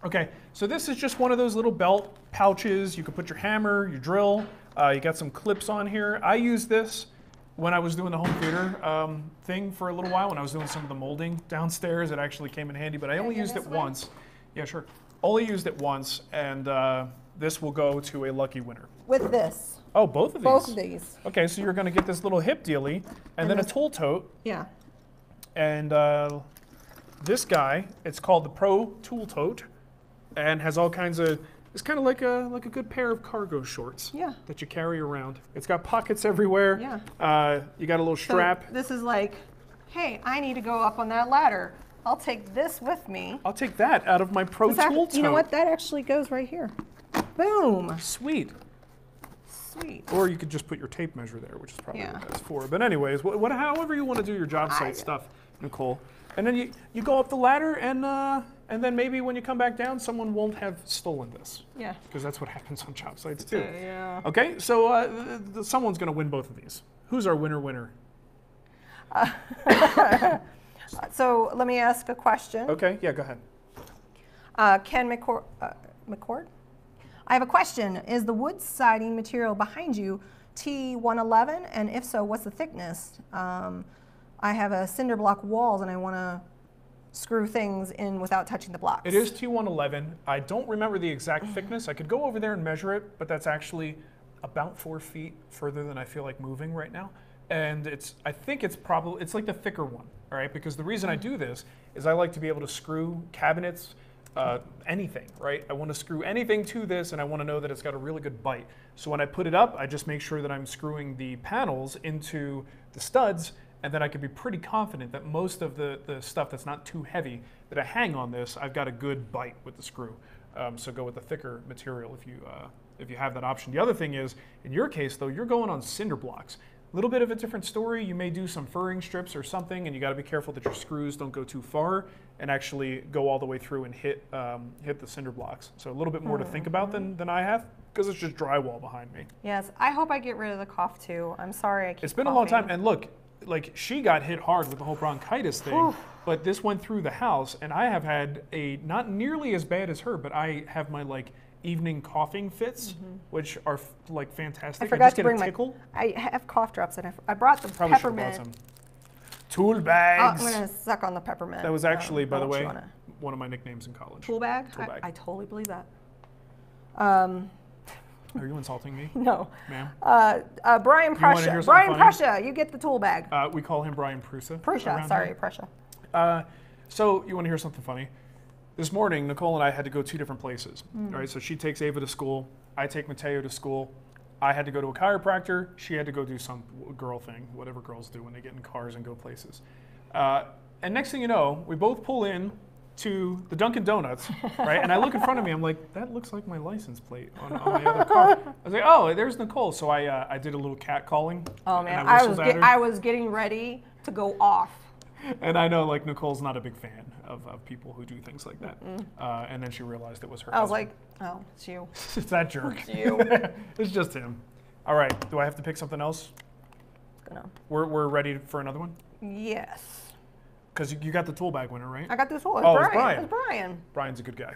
Okay, so this is just one of those little belt pouches. You can put your hammer, your drill. You got some clips on here. I used this when I was doing the home theater thing for a little while, when I was doing some of the molding downstairs. It actually came in handy, but I only used it once. Yeah, sure. Only used it once, and this will go to a lucky winner. With this. Oh, both of these? Both of these. Okay, so you're going to get this little hip dealy, and then a tool tote. Yeah. And this guy, it's called the Pro Tool Tote, and has all kinds of, it's kind of like a good pair of cargo shorts. Yeah. That you carry around. It's got pockets everywhere. Yeah. You got a little strap. So this is like, hey, I need to go up on that ladder. I'll take this with me. I'll take that out of my Pro Tool Tote. You know what? That actually goes right here. Boom. Sweet. Sweet. Or you could just put your tape measure there, which is probably what that's for. But anyways, however you want to do your job site stuff, Nicole. And then you go up the ladder, and then maybe when you come back down, someone won't have stolen this. Yeah. Because that's what happens on job sites too. Yeah. Okay, so someone's going to win both of these. Who's our winner? So let me ask a question. Okay, yeah, go ahead. Ken McCord? I have a question. Is the wood siding material behind you T111? And if so, what's the thickness? I have a cinder block walls and I want to screw things in without touching the blocks. It is T111. I don't remember the exact thickness. I could go over there and measure it, but that's actually about 4 feet further than I feel like moving right now. And I think it's like the thicker one, all right? Because the reason I do this is I like to be able to screw cabinets, anything, right? I want to screw anything to this, and I want to know that it's got a really good bite. So when I put it up, I just make sure that I'm screwing the panels into the studs, and then I can be pretty confident that most of the stuff that's not too heavy that I hang on this, I've got a good bite with the screw. So go with the thicker material if you have that option. The other thing is, in your case though, you're going on cinder blocks. A little bit of a different story. You may do some furring strips or something, and you got to be careful that your screws don't go too far and actually go all the way through and hit the cinder blocks. So a little bit more to think about than I have, because it's just drywall behind me. Yes, I hope I get rid of the cough too. I'm sorry I keep It's been a long time, and look, like she got hit hard with the whole bronchitis thing, but this went through the house, and I have had not nearly as bad as her, but I have my evening coughing fits, which are like fantastic. I forgot just to get bring a tickle. I have cough drops, and I brought the Probably should have brought peppermint. some. Tool Oh, bags. I'm gonna suck on the peppermint. That was actually, by the Don't you way, wanna- one of my nicknames in college. Tool bag? Tool bag. I totally believe that. Are you insulting me, No. ma'am? Brian wanna hear Prussia. something Brian funny? Prussia, you get the tool bag. We call him Brian Prusa. Prussia, around sorry, here. Prussia. So you want to hear something funny? This morning, Nicole and I had to go 2 different places. Mm. All right, so she takes Ava to school. I take Mateo to school. I had to go to a chiropractor. She had to go do some girl thing, whatever girls do when they get in cars and go places. And next thing you know, we both pull in to the Dunkin' Donuts, right? And I look in front of me, I'm like, that looks like my license plate on my other car. I was like, oh, there's Nicole. So I did a little cat calling. Oh man, and I whistled at her. I was getting ready to go off. And I know, Nicole's not a big fan of people who do things like that. And then she realized it was her I was husband. like, oh, it's you. It's that jerk. It's you. It's just him. All right, do I have to pick something else? Gonna. We're ready for another one? Yes. Because you got the tool bag winner, right? I got this one. Oh, It's it's Brian. It's Brian. Brian's a good guy.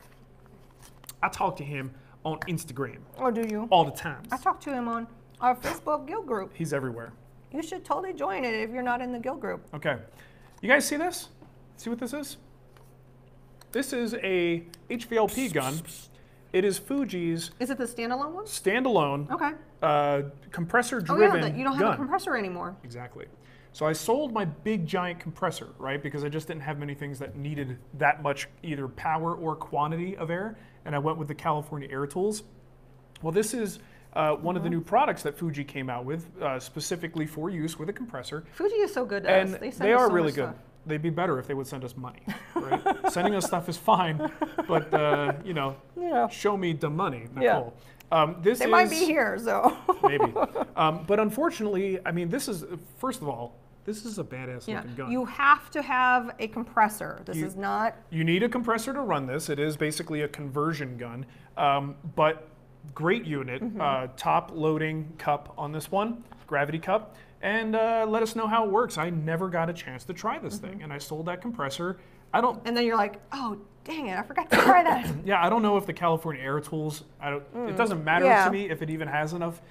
I talk to him on Instagram Or do you? all the time. I talked to him on our Facebook guild group. He's everywhere. You should totally join it if you're not in the guild group. Okay. You guys see this? See what this is? This is a HVLP gun. It is Fuji's Is it the standalone one? standalone Okay. compressor-driven Oh yeah, you don't have gun. a compressor anymore. Exactly. So I sold my big giant compressor, right? Because I just didn't have many things that needed that much either power or quantity of air, and I went with the California Air Tools. Well, this is one of the new products that Fuji came out with, specifically for use with a compressor. Fuji is so good to And us. They send they us are so really much good. stuff. they'd be better if they would send us money, right? Sending us stuff is fine, but Yeah. show me the money, Yeah. Nicole. This They is, might be here, so. maybe, but unfortunately, I mean, this is first of all, this is a badass Yeah. looking gun. You have to have a compressor. This is not. You need a compressor to run this. It is basically a conversion gun, but great unit. Top loading cup on this one, gravity cup, and let us know how it works. I never got a chance to try this thing, and I sold that compressor. I don't. And then you're like, oh, dang it, I forgot to try that. Yeah, I don't know if the California Air Tools. It doesn't matter Yeah. to me if it even has enough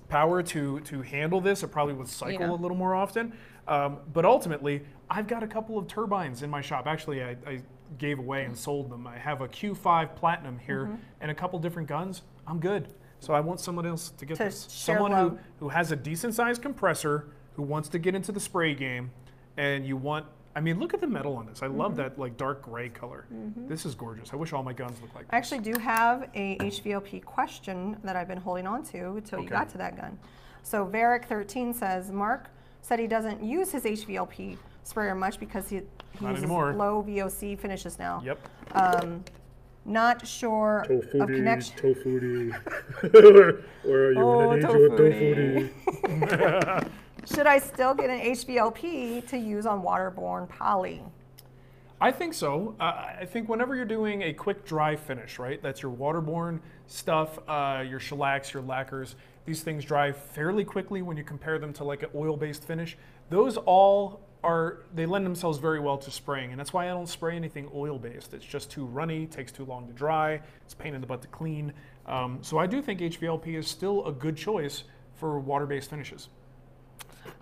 power to handle this. It probably would cycle a little more often. But ultimately, I've got a couple of turbines in my shop. Actually, I gave away and sold them. I have a Q5 Platinum here and a couple different guns. I'm good. So I want someone else to get To this. share Someone love. who has a decent sized compressor, who wants to get into the spray game, and you want. I mean, look at the metal on this. I love that like dark gray color. This is gorgeous. I wish all my guns looked like I this. actually do have a HVLP question that I've been holding on to until you Okay. got to that gun. So Varick13 says, Mark said he doesn't use his HVLP sprayer much because he Not uses anymore. low VOC finishes now. Yep. Not sure of connection. Tofuti. Or are you Oh, gonna need your tofuti? Should I still get an HVLP to use on waterborne poly? I think so. I think whenever you're doing a quick dry finish, right? That's your waterborne stuff, your shellacs, your lacquers. These things dry fairly quickly when you compare them to like an oil-based finish. Those all they lend themselves very well to spraying, and that's why I don't spray anything oil-based. It's just too runny, takes too long to dry, it's a pain in the butt to clean. So I do think HVLP is still a good choice for water-based finishes.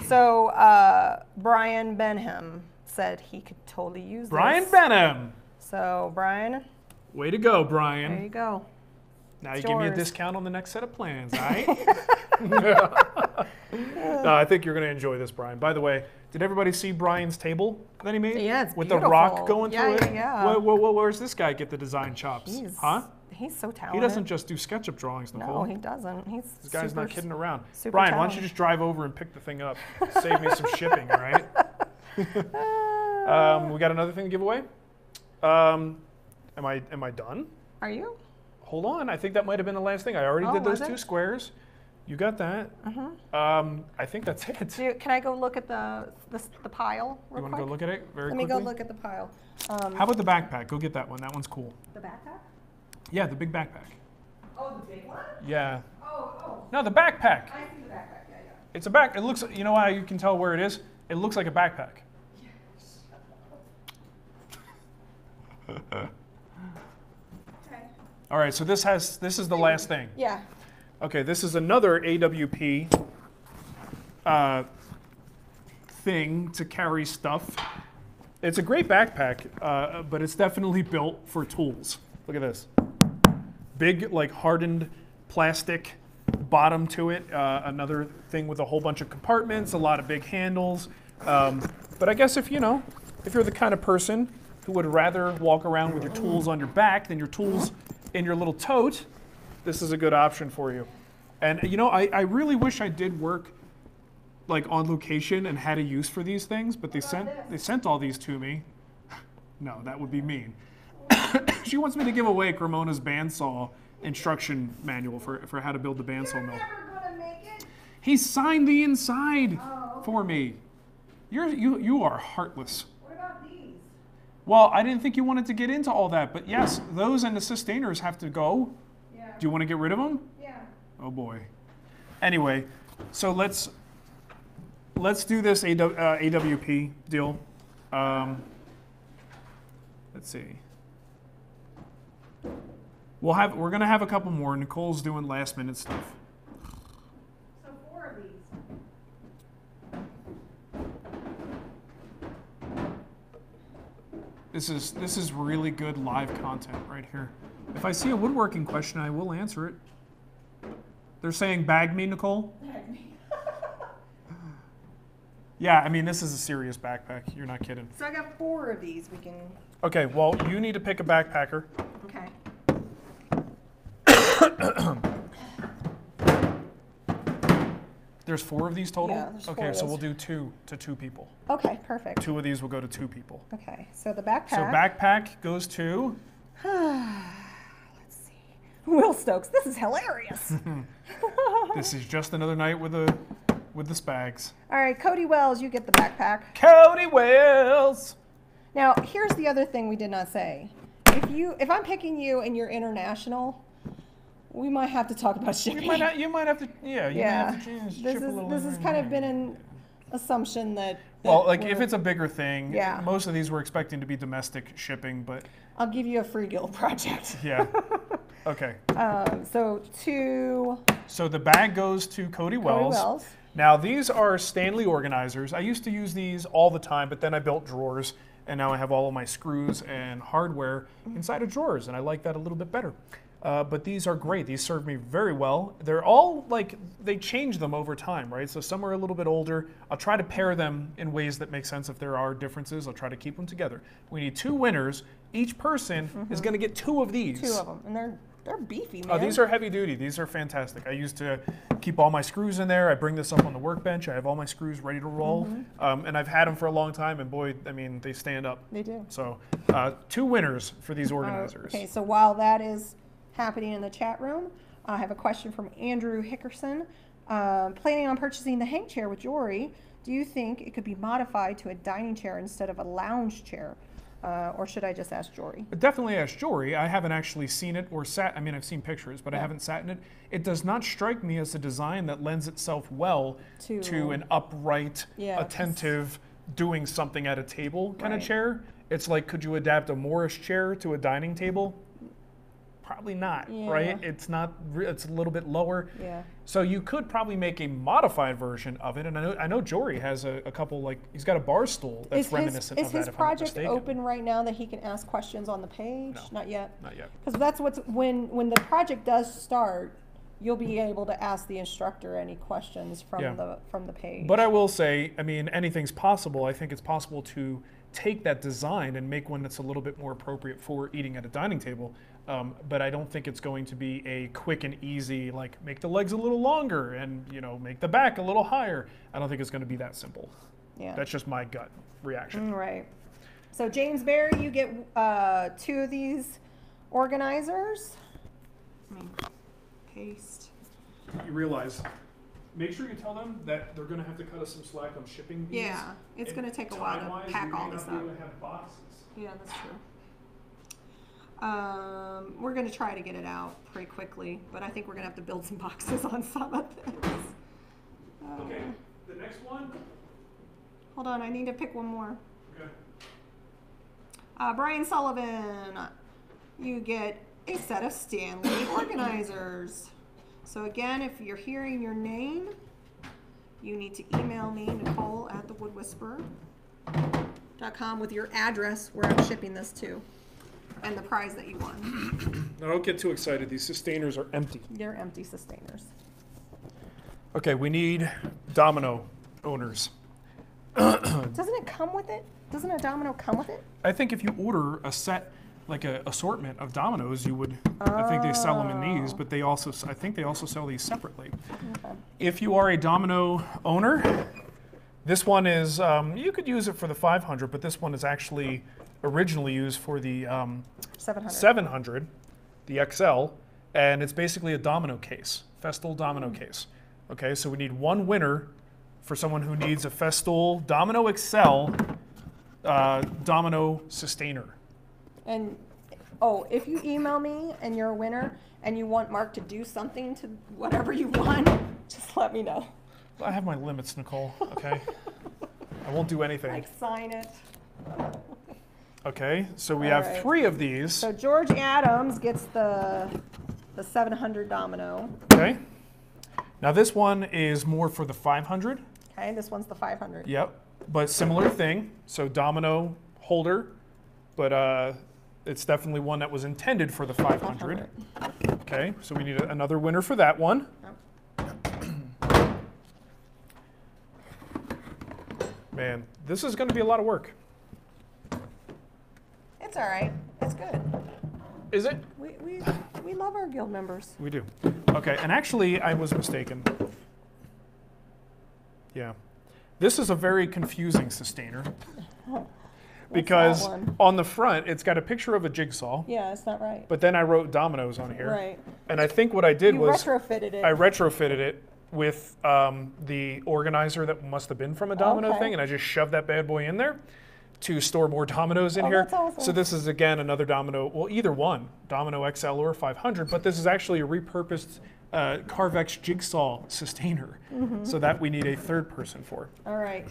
So Brian Benham said he could totally use Brian this. Benham! So Brian, Way to go, Brian. there you go. Now It's you give me a yours. discount on the next set of plans, all right? No, I think you're going to enjoy this, Brian. By the way, did everybody see Brian's table that he made? Yeah, it's with the rock beautiful. going Yeah, through it? yeah. Where's this guy get the design chops? Huh? He's so talented. He doesn't just do SketchUp drawings, Nicole. No, he doesn't. He's This guy's not kidding around. super Brian, why don't you talented. just drive over and pick the thing up? Save me some shipping, all right? We got another thing to give away. Am I done? Are you? Hold on, I think that might have been the last thing. I already Oh, did those was it? 2 squares. You got that. I think that's it. Can I go look at the pile real You want to quick? go look at it very Let me quickly? go look at the pile. How about the backpack? Go get that one. That one's cool. The backpack? Yeah, the big backpack. Oh, the big one? Yeah. Oh, No, the backpack. I see the backpack. Yeah, yeah. It's a back. It looks. You know how you can tell where it is? It looks like a backpack. Okay. All right. So this is the last thing. Yeah. Okay. This is another AWP thing to carry stuff. It's a great backpack, but it's definitely built for tools. Look at this. Big, like hardened plastic bottom to it. Another thing with a whole bunch of compartments, a lot of big handles. But I guess if you're the kind of person who would rather walk around with your tools on your back than your tools in your little tote, this is a good option for you. And I really wish I did work like on location and had a use for these things, but they sent all these to me. No, that would be mean. She wants me to give away Cremona's bandsaw instruction manual for how to build the bandsaw mill. Never gonna make it. He signed the inside for me. You are heartless. What about these? Well, I didn't think you wanted to get into all that, but yes, those and the sustainers have to go. Yeah. Do you want to get rid of them? Yeah. Oh boy. Anyway, so let's do this AWP deal. Let's see. We're gonna have a couple more. Nicole's doing last minute stuff. So 4 of these. This is really good live content right here. If I see a woodworking question, I will answer it. They're saying bag me, Nicole? Yeah, I mean, this is a serious backpack. You're not kidding. So I got 4 of these. We can. Okay, well, you need to pick a backpacker. Okay. There's 4 of these total? Yeah, there's 4 okay, of so those. we'll do 2 to 2 people. Okay, perfect. 2 of these will go to 2 people. Okay, so the backpack. So backpack goes to... Let's see. Will Stokes, this is hilarious. This is just another night with the Spags. All right, Cody Wells, you get the backpack. Cody Wells! Now, here's the other thing we did not say. If I'm picking you and you're international, we might have to talk about shipping. You might have to, yeah. You might have to ship a little This has kind of been an assumption that well, like if it's a bigger thing, Yeah. most of these we're expecting to be domestic shipping, but I'll give you a free guild project. yeah. Okay. So So the bag goes to Cody Wells. Wells. Now these are Stanley organizers. I used to use these all the time, but then I built drawers, and now I have all of my screws and hardware inside of drawers, and I like that a little bit better. But these are great. These serve me very well. They're all like, they change them over time, right? So some are a little bit older. I'll try to pair them in ways that make sense. If there are differences, I'll try to keep them together. We need 2 winners. Each person is going to get 2 of these. 2 of them, and they're beefy, man. Oh, these are heavy duty. These are fantastic. I used to keep all my screws in there. I bring this up on the workbench. I have all my screws ready to roll. And I've had them for a long time, and boy, I mean, they stand up. They do. So 2 winners for these organizers. Okay, so while that is happening in the chat room, I have a question from Andrew Hickerson. Planning on purchasing the hang chair with Jory, do you think it could be modified to a dining chair instead of a lounge chair? Or should I just ask Jory? Definitely ask Jory. I haven't actually seen it or sat. I mean, I've seen pictures, but I haven't sat in it. It does not strike me as a design that lends itself well to an upright, attentive, doing something at a table kind of chair. It's like, could you adapt a Morris chair to a dining table? Probably not, right? It's not. It's a little bit lower. Yeah. So you could probably make a modified version of it, and I know Jory has a couple, like he's got a bar stool that's reminiscent of that. Is his project open right now that he can ask questions on the page? No. Not yet. Not yet. Because that's what's when the project does start, you'll be able to ask the instructor any questions from the page. But I will say, I mean, anything's possible. I think it's possible to take that design and make one that's a little bit more appropriate for eating at a dining table. But I don't think it's going to be a quick and easy, like make the legs a little longer and, you know, make the back a little higher. I don't think it's going to be that simple. Yeah. That's just my gut reaction. Right. So James Barry, you get 2 of these organizers. Let me paste. You realize, make sure you tell them that they're going to have to cut us some slack on shipping these. Yeah, it's going to take a while to pack all this up. Have boxes. Yeah, that's true. We're going to try to get it out pretty quickly, but I think we're going to have to build some boxes on some of this. Okay, the next one. Hold on, I need to pick one more. Okay. Brian Sullivan, you get a set of Stanley organizers. So again, if you're hearing your name, you need to email me, Nicole@thewoodwhisperer.com with your address where I'm shipping this to. And the prize that you won. Now don't get too excited. These sustainers are empty. They're empty sustainers. Okay, we need domino owners. Doesn't it come with it? Doesn't a domino come with it? I think if you order a set, like an assortment of dominoes, you would. I think they sell them in these, but they also. I think they also sell these separately. Okay. If you are a domino owner, this one is. You could use it for the 500, but this one is actually originally used for the 700, the XL, and it's basically a domino case, Festool domino case. Okay, so we need 1 winner for someone who needs a Festool Domino XL domino sustainer. And if you email me and you're a winner and you want Mark to do something to whatever you want, just let me know. I have my limits, Nicole. Okay, I won't do anything. Like sign it. Okay, so we have 3 of these. So George Adams gets the 700 domino. Okay. Now this one is more for the 500. Okay, this one's the 500. Yep, but similar thing. So domino holder, but it's definitely one that was intended for the 500. Okay, so we need another winner for that one. Man, this is going to be a lot of work. It's all right. It's good. Is it? We love our guild members. We do. Okay, and actually I was mistaken. Yeah. This is a very confusing sustainer. What's Because that one? on the front, it's got a picture of a jigsaw, Yeah, it's not right. but then I wrote dominoes on here. Right. And I think what I did You was retrofitted it. I retrofitted it with the organizer that must have been from a domino Okay. thing, and I just shoved that bad boy in there to store more dominoes in Oh, here. that's awesome. So this is, again, another domino, well, either one, domino XL or 500, but this is actually a repurposed Carvex jigsaw sustainer, Mm-hmm. so that we need a third person for. All right.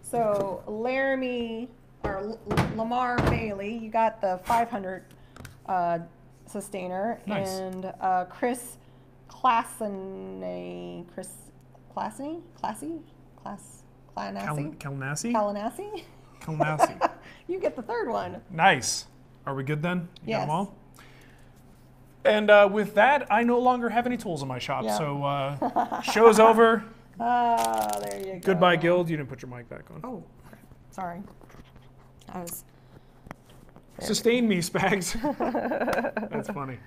So Laramie or Lamar Bailey, you got the 500 sustainer, Nice. and Chris Classany, Classy, Kalanasi, Kalnassi? Kalnassi. You get the third one. Nice. Are we good then? You got Yes. them all? And with that, I no longer have any tools in my shop. Yeah. So show's over. Ah, there you go. Goodbye, Guild. You didn't put your mic back on. Oh, sorry. I was. Sustain me, Spags. That's funny.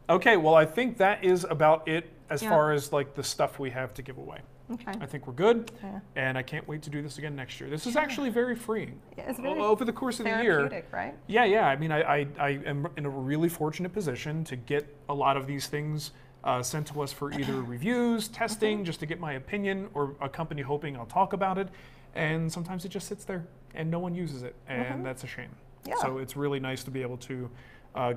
Okay, well, I think that is about it as Yeah. far as like the stuff we have to give away. Okay. I think we're good, Yeah. and I can't wait to do this again next year. This is actually very freeing. Yeah, it's very Over the course of the year, therapeutic, right? yeah. I mean, I am in a really fortunate position to get a lot of these things sent to us for either reviews, testing, just to get my opinion, or a company hoping I'll talk about it. And sometimes it just sits there and no one uses it, and that's a shame. Yeah. So it's really nice to be able to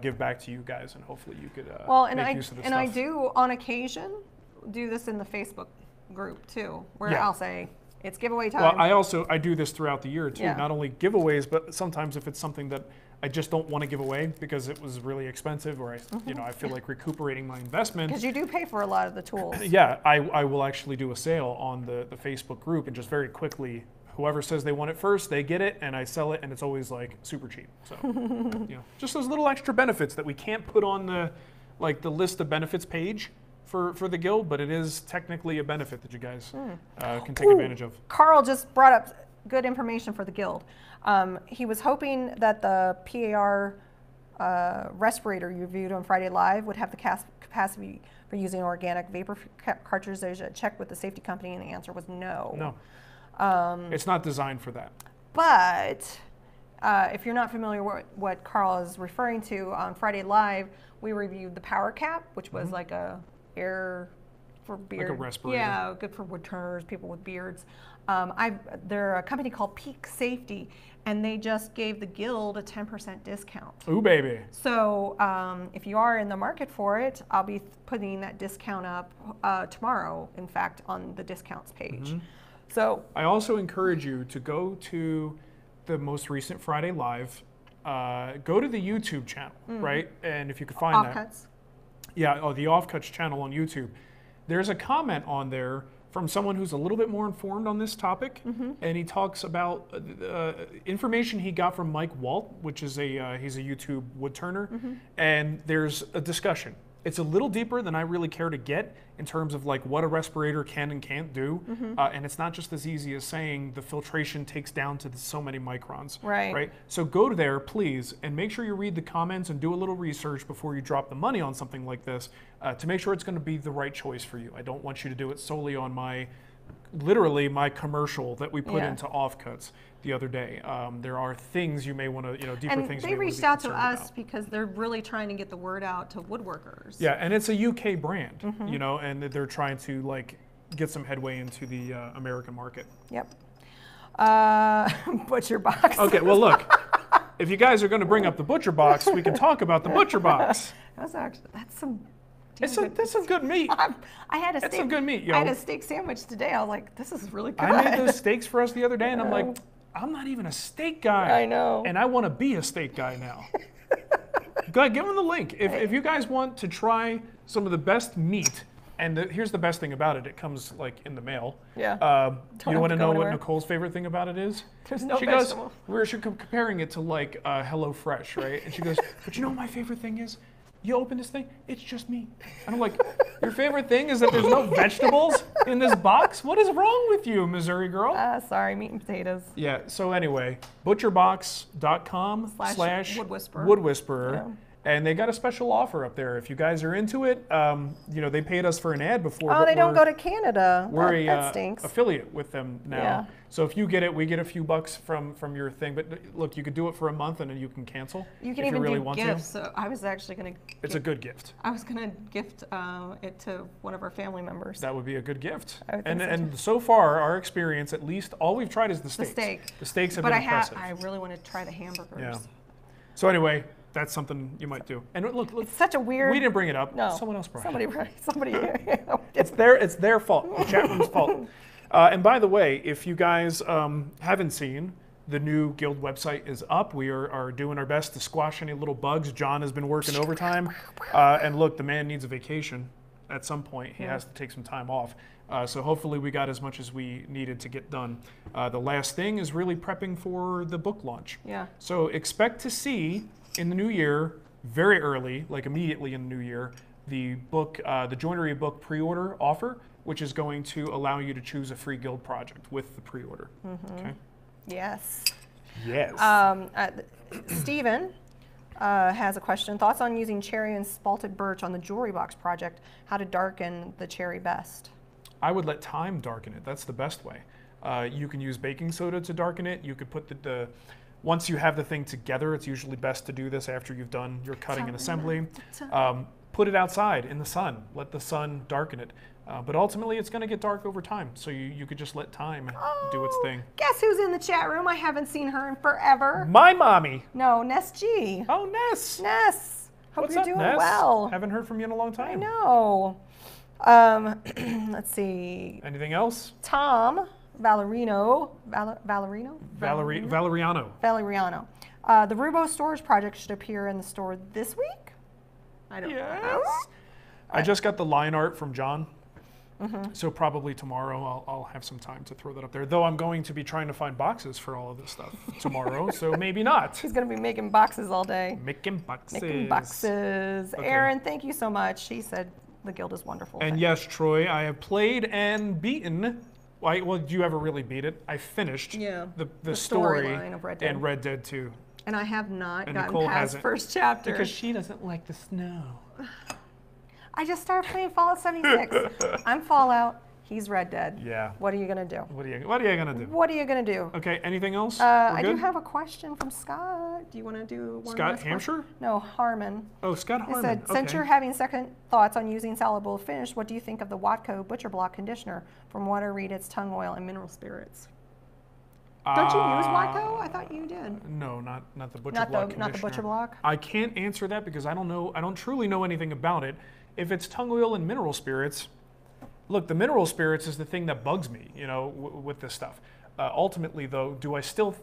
give back to you guys, and hopefully you could Well, and make use of this I stuff. do on occasion do this in the Facebook group too, where Yeah. I'll say it's giveaway time. Well, I do this throughout the year too. Yeah. Not only giveaways, but sometimes if it's something that I just don't want to give away because it was really expensive, or I feel like recuperating my investment. Because you do pay for a lot of the tools. Yeah, I will actually do a sale on the Facebook group, and just very quickly, whoever says they want it first, they get it, and I sell it, and it's always like super cheap. So, just those little extra benefits that we can't put on the list of benefits page for the guild, but it is technically a benefit that you guys can take advantage of. Carl just brought up good information for the guild. He was hoping that the PAR respirator you reviewed on Friday Live would have the capacity for using organic vapor cartridges. Check with the safety company, and the answer was no. No, it's not designed for that. But if you're not familiar with what Carl is referring to, on Friday Live, we reviewed the Power Cap, which was like a air for beard. Like a respirator. Yeah, good for wood turners, people with beards. They're a company called Peak Safety, and they just gave the guild a 10% discount. Ooh, baby. So if you are in the market for it, I'll be putting that discount up tomorrow, in fact, on the discounts page. So I also encourage you to go to the most recent Friday Live, go to the YouTube channel, right? And if you could find that. offcuts. Yeah, the Offcuts channel on YouTube. There's a comment on there from someone who's a little bit more informed on this topic, and he talks about information he got from Mike Walt, which is he's a YouTube wood turner, and there's a discussion. It's a little deeper than I really care to get in terms of like what a respirator can and can't do, and it's not just as easy as saying the filtration takes down to so many microns. Right. So go to there, please, and make sure you read the comments and do a little research before you drop the money on something like this to make sure it's going to be the right choice for you. I don't want you to do it solely on literally my commercial that we put Yeah. into Offcuts the other day. There are things you may want to, deeper And things. they you may wanna reached be out to concerned us about. because they're really trying to get the word out to woodworkers. Yeah, and it's a UK brand, and they're trying to like get some headway into the American market. Yep. Butcher box. Okay, well look, if you guys are going to bring up the butcher box, we can talk about the butcher box. That's some. That's some good meat. I had a That's steak. some good meat, yo. I had a steak sandwich today. I was like, this is really good. I made those steaks for us the other day, and I'm like, I'm not even a steak guy. I know. And I want to be a steak guy now. Go ahead, give them the link. If you guys want to try some of the best meat, and here's the best thing about it, it comes like in the mail. Yeah. You have want to to go know what anywhere. Nicole's favorite thing about it is? There's no she vegetable. goes, we're comparing it to like HelloFresh, right? And she goes, but you know what my favorite thing is? You open this thing, it's just meat. And I'm like, your favorite thing is that there's no vegetables in this box? What is wrong with you, Missouri girl? Sorry, meat and potatoes. Yeah, so anyway, butcherbox.com/Wood Whisperer. Wood Whisperer. Yeah. And they got a special offer up there. If you guys are into it, you know, they paid us for an ad before. Oh, but they don't go to Canada. We're that a stinks. affiliate with them now. Yeah. So if you get it, we get a few bucks from your thing. But look, you could do it for a month and then you can cancel. You can if even you really do want gifts. to. So I was actually going to. It's a good gift. I was going to gift it to one of our family members. That would be a good gift. I would think And so far, our experience, at least, all we've tried is the steaks. The steak. The steaks have But been I impressive. I really want to try the hamburgers. Yeah. So anyway, that's something you might do. And look, It's such a weird. we didn't bring it up. No. Someone else brought Somebody. it up. Somebody. It's their fault. The chat room's fault. And by the way, if you guys haven't seen, the new guild website is up. We are doing our best to squash any little bugs. John has been working overtime. And look, the man needs a vacation at some point. He has to take some time off. So hopefully we got as much as we needed to get done. The last thing is really prepping for the book launch. Yeah. So expect to see in the new year, very early, like immediately in the new year, the book, the Joinery book pre-order offer, which is going to allow you to choose a free guild project with the pre-order. Okay. Yes. Yes. Stephen has a question. Thoughts on using cherry and spalted birch on the jewelry box project? How to darken the cherry best? I would let time darken it. That's the best way. You can use baking soda to darken it. You could put the once you have the thing together, it's usually best to do this after you've done your cutting and assembly. Put it outside in the sun. Let the sun darken it. But ultimately, it's going to get dark over time. So you could just let time do its thing. Guess who's in the chat room? I haven't seen her in forever. My mommy. No, Ness G. Oh, Ness. Ness. Hope What's you're up, doing Ness? well. Haven't heard from you in a long time. I know. Let's see. Anything else? Tom Valeriano. Valeriano? Valeriano. Valeriano. The Rubo storage project should appear in the store this week? I don't know. Yes. I just got the line art from John. So probably tomorrow I'll have some time to throw that up there. Though I'm going to be trying to find boxes for all of this stuff tomorrow, so maybe not. He's going to be making boxes all day. Making boxes. Making boxes. Okay. Aaron, thank you so much. He said the guild is wonderful. And yes, Troy, I have played and beaten. Well, did you ever really beat it? I finished the story storyline of Red Dead. and Red Dead 2. And I have not And gotten Nicole past hasn't. first chapter. Because she doesn't like the snow. I just started playing Fallout 76. I'm Fallout. He's Red Dead. Yeah. What are you gonna do? What are you gonna do? What are you gonna do? Okay. Anything else? I do have a question from Scott. Do you want to do one Scott last one? Hampshire? No, Harmon. Oh, Scott He Harmon. said, since okay. you're having second thoughts on using soluble finish, what do you think of the Watco Butcher Block conditioner? From what I read, it's tongue oil and mineral spirits. Don't you use Watco? I thought you did. No, not the Butcher Not Block the Butcher conditioner. Block. I can't answer that because I don't know. I don't truly know anything about it. If it's tongue oil and mineral spirits, look, the mineral spirits is the thing that bugs me, you know, with this stuff. Ultimately, though, do I still?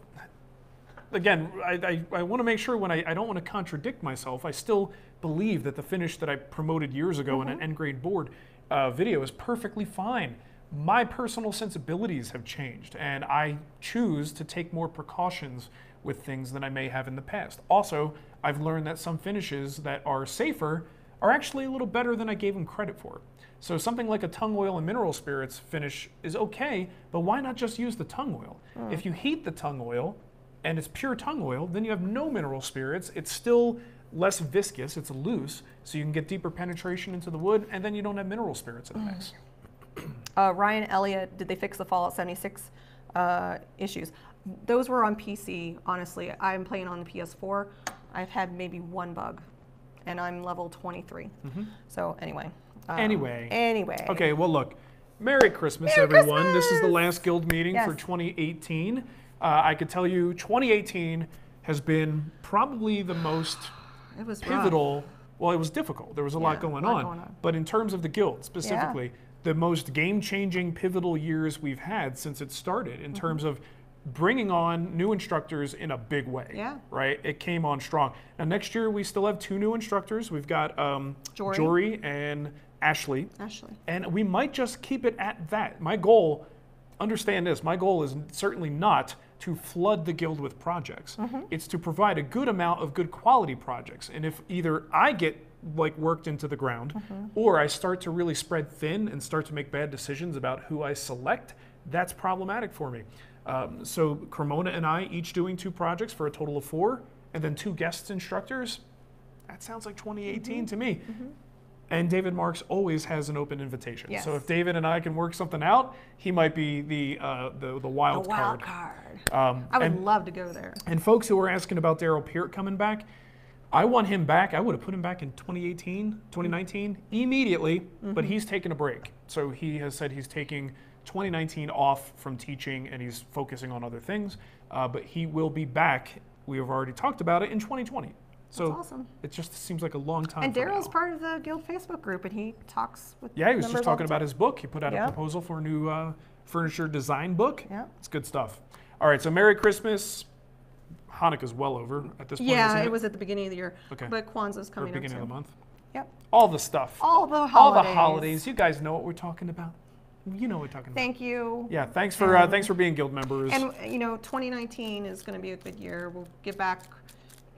Again, I want to make sure when I don't want to contradict myself. I still believe that the finish that I promoted years ago in an end grade board video is perfectly fine. My personal sensibilities have changed, and I choose to take more precautions with things than I may have in the past. Also, I've learned that some finishes that are safer are actually a little better than I gave them credit for. So something like a tongue oil and mineral spirits finish is okay, but why not just use the tongue oil? If you heat the tongue oil and it's pure tongue oil, then you have no mineral spirits. It's still less viscous, it's loose, so you can get deeper penetration into the wood, and then you don't have mineral spirits in the mix. Ryan Elliott, did they fix the Fallout 76 issues? Those were on PC, honestly. I'm playing on the PS4. I've had maybe one bug, and I'm level 23. So anyway. Anyway. Okay, well look, Merry Christmas, Merry everyone. This is the Christmas! last guild meeting for Yes. 2018. I could tell you 2018 has been probably the most It was rough. pivotal. Well, it was difficult. There was a lot going on. But in terms of the guild specifically, the most game-changing, pivotal years we've had since it started in terms of bringing on new instructors in a big way. Yeah. Right? It came on strong. Now, next year, we still have 2 new instructors. We've got Jory and Ashley. And we might just keep it at that. My goal, understand this, my goal is certainly not to flood the guild with projects. It's to provide a good amount of good quality projects. And if either I get like worked into the ground or I start to really spread thin and start to make bad decisions about who I select, that's problematic for me. So Cremona and I each doing 2 projects for a total of 4, and then 2 guest instructors, That sounds like 2018 to me. And David Marks always has an open invitation. Yes. So if David and I can work something out, he might be the wild The card. wild card. I would love to go there. And folks who are asking about Daryl Peart coming back, I want him back. I would have put him back in 2019 immediately, but he's taking a break. So he has said he's taking 2019 off from teaching and he's focusing on other things. But he will be back. We have already talked about it in 2020. So That's awesome. it just seems like a long time. And from Daryl's now. part of the Guild Facebook group, and he talks with Yeah, he was members just all talking the about time. his book. He put out Yeah. a proposal for a new furniture design book. Yeah. It's good stuff. All right, so Merry Christmas. Hanukkah's well over at this point, Yeah, isn't it was at the beginning of the year. Okay. But Kwanzaa's Or coming up beginning soon. of the month. Yep. All the stuff. All the holidays. All the holidays. You guys know what we're talking about. You know what we're talking about. Thank you. Yeah, thanks for being guild members. And 2019 is going to be a good year. We'll get back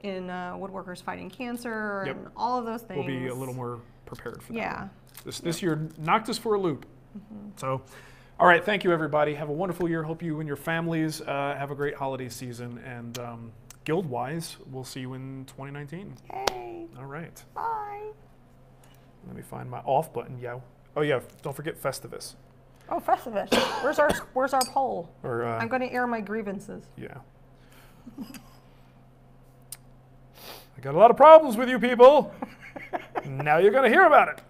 in woodworkers fighting cancer Yep. and all of those things. We'll be a little more prepared for that. Yeah. one. This year knocked us for a loop. So, all right, thank you everybody. Have a wonderful year. Hope you and your families have a great holiday season. And guild-wise, we'll see you in 2019. Yay. All right. Bye. Let me find my off button. Yeah. Oh yeah. Don't forget Festivus. Oh, Festivus. Where's our poll? Or I'm going to air my grievances. yeah. I got a lot of problems with you people. Now you're going to hear about it.